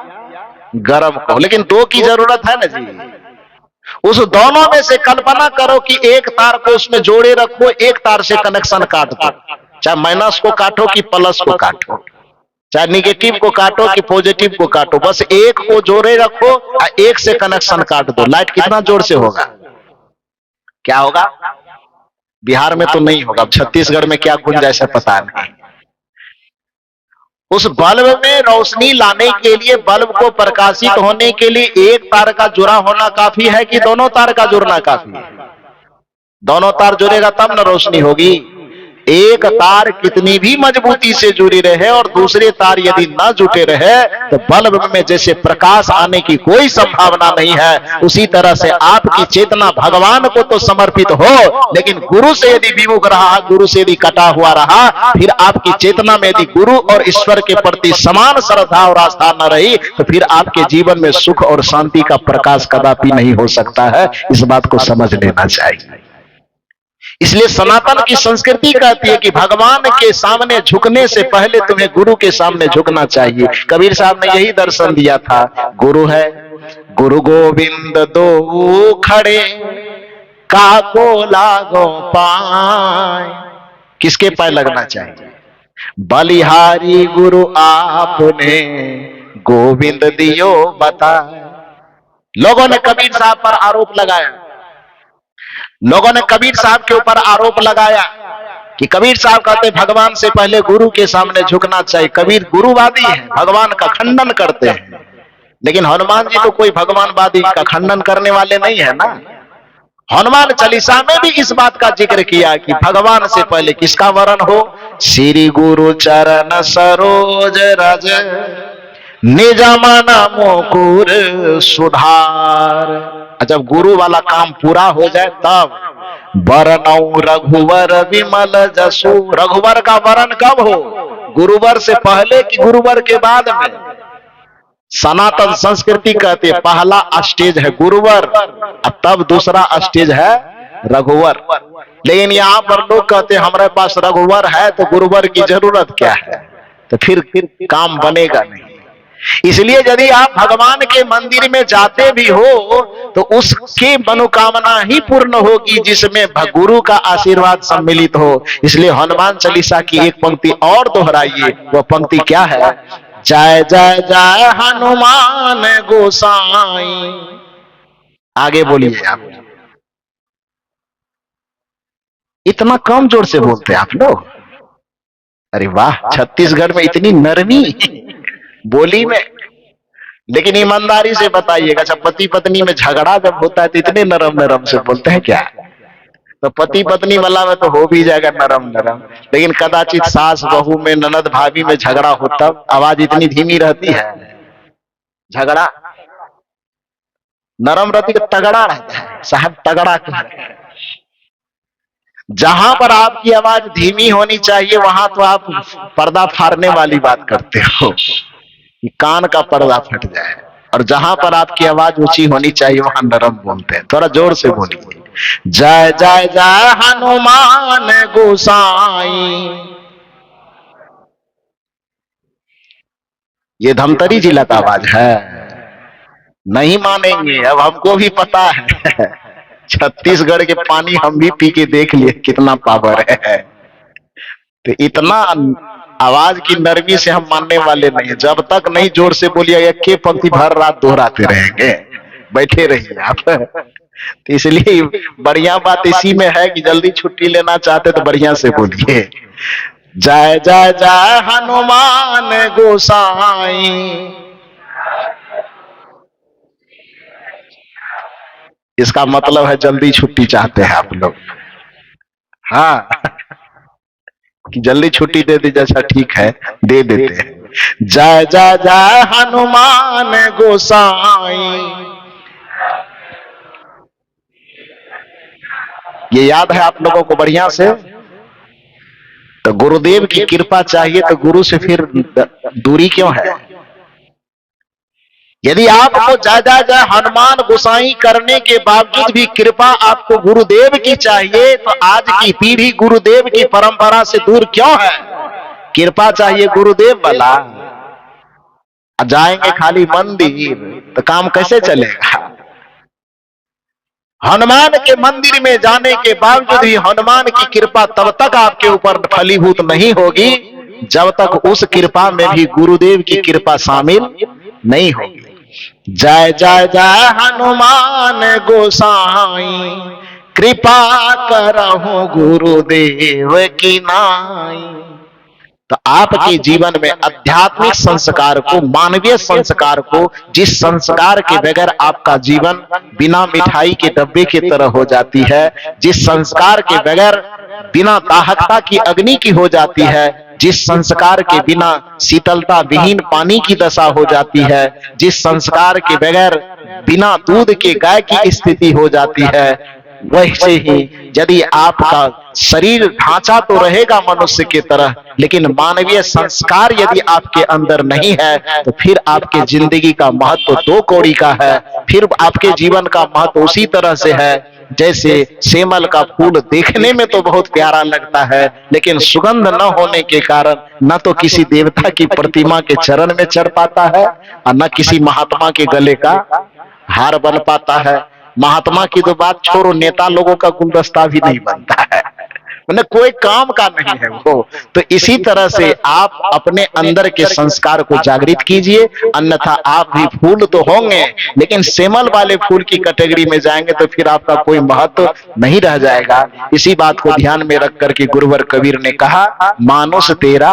गरम कहो, लेकिन 2 की जरूरत है ना जी। उस दोनों में से कल्पना करो कि एक तार को उसमें जोड़े रखो, एक तार से कनेक्शन काट दो, चाहे माइनस को काटो कि प्लस को काटो, चाहे निगेटिव को काटो कि पॉजिटिव को काटो, बस एक को जोड़े रखो और एक से कनेक्शन काट दो। लाइट कितना जोर से होगा? क्या होगा? बिहार में तो नहीं होगा, छत्तीसगढ़ में क्या गुंजाइश है पता नहीं। उस बल्ब में रोशनी लाने के लिए, बल्ब को प्रकाशित होने के लिए एक तार का जुड़ा होना काफी है कि दोनों तार का जुड़ना काफी है? दोनों तार जुड़ेगा तब न रोशनी होगी। एक तार कितनी भी मजबूती से जुड़ी रहे और दूसरे तार यदि न जुटे रहे तो बल्ब में जैसे प्रकाश आने की कोई संभावना नहीं है, उसी तरह से आपकी चेतना भगवान को तो समर्पित हो, लेकिन गुरु से यदि विमुख रहा, गुरु से यदि कटा हुआ रहा, फिर आपकी चेतना में यदि गुरु और ईश्वर के प्रति समान श्रद्धा और आस्था न रही तो फिर आपके जीवन में सुख और शांति का प्रकाश कदापि नहीं हो सकता है। इस बात को समझ लेना चाहिए। इसलिए सनातन की संस्कृति कहती है कि भगवान के सामने झुकने से पहले तुम्हें गुरु के सामने झुकना चाहिए। कबीर साहब ने यही दर्शन दिया था। गुरु है गुरु गोविंद दो खड़े, काको लागो पाए। किसके पाए लगना चाहिए? बलिहारी गुरु आपने गोविंद दियो बताए। लोगों ने कबीर साहब पर आरोप लगाया, लोगों ने कबीर साहब के ऊपर आरोप लगाया कि कबीर साहब कहते भगवान से पहले गुरु के सामने झुकना चाहिए। कबीर गुरुवादी है, भगवान का खंडन करते हैं, लेकिन हनुमान जी तो कोई भगवानवादी का खंडन करने वाले नहीं है ना। हनुमान चालीसा में भी इस बात का जिक्र किया कि भगवान से पहले किसका वरण हो? श्री गुरु चरण सरोज रज, निज मन मुकुर सुधार। जब गुरु वाला काम पूरा हो जाए तब वरणौ रघुवर विमल जसु। रघुवर का वरण कब हो? गुरुवर से पहले कि गुरुवर के बाद में? सनातन संस्कृति कहती है पहला स्टेज है गुरुवर, अब तब दूसरा स्टेज है रघुवर। लेकिन यहाँ पर लोग कहते हैं हमारे पास रघुवर है तो गुरुवर की जरूरत क्या है? तो फिर काम बनेगा नहीं। इसलिए यदि आप भगवान के मंदिर में जाते भी हो तो उसकी मनोकामना ही पूर्ण होगी जिसमें गुरु का आशीर्वाद सम्मिलित हो। इसलिए हनुमान चालीसा की एक पंक्ति और दोहराइए, वह पंक्ति क्या है? जय जय जय हनुमान गोसाई। आगे बोलिए आप। इतना कम जोर से बोलते हैं आप लोग। अरे वाह, छत्तीसगढ़ में इतनी नरमी बोली में। लेकिन ईमानदारी से बताइएगा, जब पति पत्नी में झगड़ा जब होता है तो इतने नरम नरम से बोलते हैं क्या? तो पति पत्नी वाला में तो हो भी जाएगा नरम नरम, लेकिन कदाचित सास बहू में, ननद भाभी में झगड़ा हो तब आवाज इतनी धीमी रहती है। झगड़ा नरम रहती तो तगड़ा रहता है साहब, तगड़ा क्या? जहां पर आपकी आवाज धीमी होनी चाहिए वहां तो आप पर्दा फाड़ने वाली बात करते हो कि कान का पर्दा फट जाए, और जहां पर आपकी आवाज ऊंची होनी चाहिए वहां नरम बोलते हैं। थोड़ा जोर से बोलिए, जय जय जय हनुमान गोसाई। ये धमतरी जिला का आवाज है, नहीं मानेंगे। अब हमको भी पता है, छत्तीसगढ़ के पानी हम भी पी के देख लिए कितना पावर है। तो इतना आवाज की नरमी से हम मानने वाले नहीं। जब तक नहीं जोर से बोलिए, एक के पंक्ति भर रात दोहराते रहेंगे, बैठे रहिए आप। तो इसलिए बढ़िया बात इसी में है कि जल्दी छुट्टी लेना चाहते तो बढ़िया से बोलिए, जय जय जय हनुमान गोसाई। इसका मतलब है जल्दी छुट्टी चाहते हैं आप लोग। हाँ, कि जल्दी छुट्टी दे दीजिए। अच्छा ठीक है, दे देते हैं। जय जय जय हनुमान गोसाई। ये याद है आप लोगों को बढ़िया से? तो गुरुदेव की कृपा चाहिए तो गुरु से फिर दूरी क्यों है? यदि आपको जय जय जय हनुमान गोसाई करने के बावजूद भी कृपा आपको गुरुदेव की चाहिए, तो आज की पीढ़ी गुरुदेव की परंपरा से दूर क्यों है? कृपा चाहिए गुरुदेव वाला, जाएंगे खाली मंदिर तो काम कैसे चलेगा? हनुमान के मंदिर में जाने के बावजूद भी हनुमान की कृपा तब तक आपके ऊपर फलीभूत नहीं होगी जब तक उस कृपा में भी गुरुदेव की कृपा शामिल नहीं होगी। जय जय जय हनुमान गोसाई, कृपा करहु गुरुदेव की नाई। तो आपके जीवन में आध्यात्मिक संस्कार को, मानवीय संस्कार को, जिस संस्कार के बगैर आपका जीवन बिना मिठाई के डब्बे की तरह हो जाती है, जिस संस्कार के बगैर बिना दाहकता की अग्नि की हो जाती है, जिस संस्कार के बिना शीतलता विहीन पानी की दशा हो जाती है, जिस संस्कार के बगैर बिना दूध के गाय की स्थिति हो जाती है, वैसे ही यदि आपका शरीर ढांचा तो रहेगा मनुष्य की तरह, लेकिन मानवीय संस्कार यदि आपके अंदर नहीं है तो फिर आपके जिंदगी का महत्व दो कौड़ी का है। फिर आपके जीवन का महत्व उसी तरह से है जैसे सेमल का फूल देखने में तो बहुत प्यारा लगता है, लेकिन सुगंध न होने के कारण न तो किसी देवता की प्रतिमा के चरण में चढ़ पाता है और न किसी महात्मा के गले का हार बन पाता है। महात्मा की तो बात छोड़ो, नेता लोगों का गुलदस्ता भी नहीं बनता है, मतलब कोई काम का नहीं है वो। तो इसी तरह से आप अपने अंदर के संस्कार को जागृत कीजिए, अन्यथा आप भी फूल तो होंगे लेकिन सेमल वाले फूल की कैटेगरी में जाएंगे तो फिर आपका कोई महत्व नहीं रह जाएगा। इसी बात को ध्यान में रख करके गुरुवर कबीर ने कहा, मानुष तेरा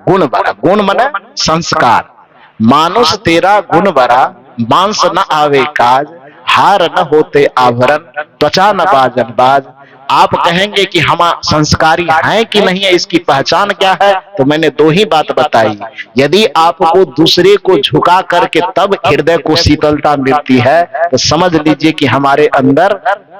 गुण बड़ा, गुण माने संस्कार, मानुष तेरा गुण बड़ा, मांस न आवे काज, हार न होते आभरण, त्वचा न बाजन बाज। आप कहेंगे कि हम संस्कारी हैं कि नहीं है, इसकी पहचान क्या है? तो मैंने दो ही बात बताई। यदि आपको दूसरे को झुका करके तब हृदय को शीतलता मिलती है तो समझ लीजिए कि हमारे अंदर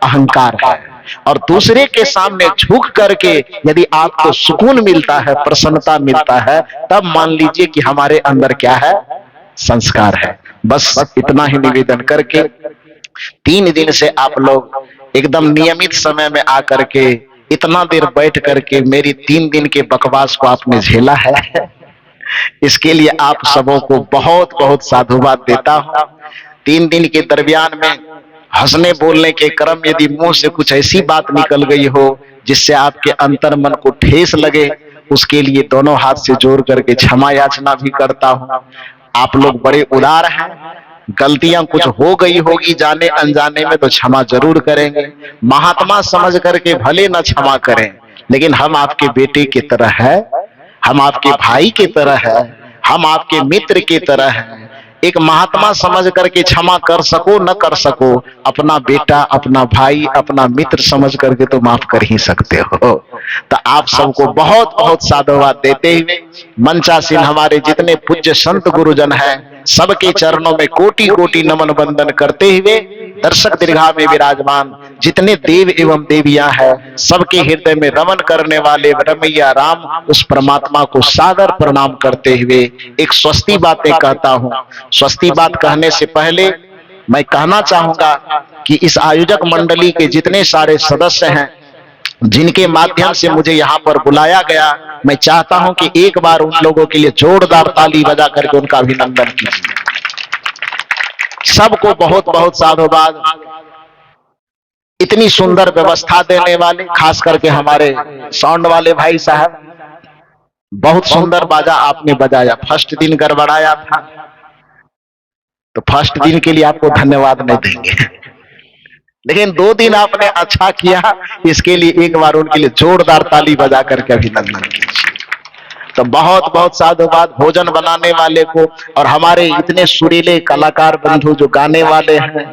अहंकार है, और दूसरे के सामने झुक करके यदि आपको सुकून मिलता है, प्रसन्नता मिलता है, तब मान लीजिए कि हमारे अंदर क्या है? संस्कार है। बस इतना ही निवेदन करके 3 दिन से आप लोग एकदम नियमित समय में आकर के इतना देर बैठ करके मेरी 3 दिन के बकवास को आपने झेला है। इसके लिए आप सबों को बहुत बहुत साधुवाद देता हूं। 3 दिन के दरमियान में हंसने बोलने के क्रम यदि मुंह से कुछ ऐसी बात निकल गई हो जिससे आपके अंतर मन को ठेस लगे, उसके लिए दोनों हाथ से जोड़ करके क्षमा याचना भी करता हूं। आप लोग बड़े उदार हैं, गलतियां कुछ हो गई होगी जाने अनजाने में तो क्षमा जरूर करेंगे। महात्मा समझ करके भले न क्षमा करें, लेकिन हम आपके बेटे की तरह है, हम आपके भाई की तरह है, हम आपके मित्र की तरह है। एक महात्मा समझ करके क्षमा कर सको न कर सको, अपना बेटा, अपना भाई, अपना मित्र समझ करके तो माफ कर ही सकते हो। तो आप सबको बहुत बहुत साधुवाद देते हुए मंचासीन हमारे जितने पूज्य संत गुरुजन हैं, सबके चरणों में कोटि कोटि नमन वंदन करते हुए दर्शक दीर्घा में विराजमान जितने देव एवं देवियां हैं, सबके हृदय में रमन करने वाले रमैया राम उस परमात्मा को सादर प्रणाम करते हुए एक स्वस्ति बातें कहता हूं। स्वस्ति बात कहने से पहले मैं कहना चाहूंगा कि इस आयोजक मंडली के जितने सारे सदस्य हैं, जिनके माध्यम से मुझे यहाँ पर बुलाया गया, मैं चाहता हूं कि एक बार उन लोगों के लिए जोरदार ताली बजा करके उनका अभिनंदन कीजिए। सबको बहुत बहुत साधुवाद। इतनी सुंदर व्यवस्था देने वाले, खास करके हमारे साउंड वाले भाई साहब, बहुत सुंदर बाजा आपने बजाया। फर्स्ट दिन गड़बड़ाया था, तो फर्स्ट दिन के लिए आपको धन्यवाद नहीं देंगे, लेकिन 2 दिन आपने अच्छा किया, इसके लिए एक बार उनके लिए जोरदार ताली बजा करके अभिनंदन कीजिए। तो बहुत बहुत साधुवाद भोजन बनाने वाले को, और हमारे इतने सुरीले कलाकार बंधु जो गाने वाले हैं,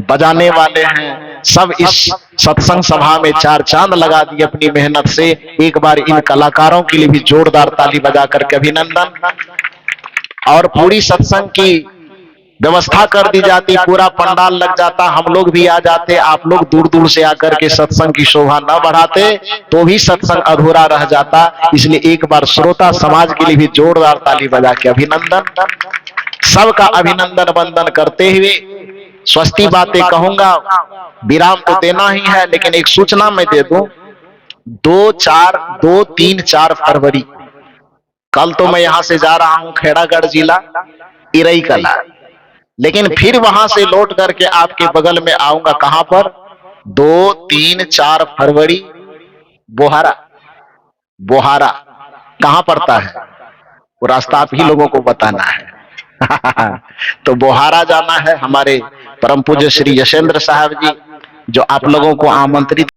बजाने वाले हैं, सब इस सत्संग सभा में 4 चांद लगा दिए अपनी मेहनत से। एक बार इन कलाकारों के लिए भी जोरदार ताली बजा करके अभिनंदन। और पूरी सत्संग की व्यवस्था कर दी जाती, पूरा पंडाल लग जाता, हम लोग भी आ जाते, आप लोग दूर दूर से आकर के सत्संग की शोभा न बढ़ाते तो भी सत्संग अधूरा रह जाता। इसलिए एक बार श्रोता समाज के लिए भी जोरदार ताली बजा के अभिनंदन। सबका अभिनंदन वंदन करते हुए स्वस्ति बातें कहूंगा। विराम तो देना ही है, लेकिन एक सूचना मैं दे दूं, 2, 3, 4 फरवरी कल तो मैं यहां से जा रहा हूं खेड़ागढ़ जिला इरई कला, लेकिन फिर वहां से लौट करके आपके बगल में आऊंगा। कहां पर? 2, 3, 4 फरवरी बोहारा। बोहारा कहां पड़ता है वो रास्ता आप ही लोगों को बताना है। तो बोहारा जाना है। हमारे परम पूज्य श्री यशेंद्र साहब जी जो आप लोगों को आमंत्रित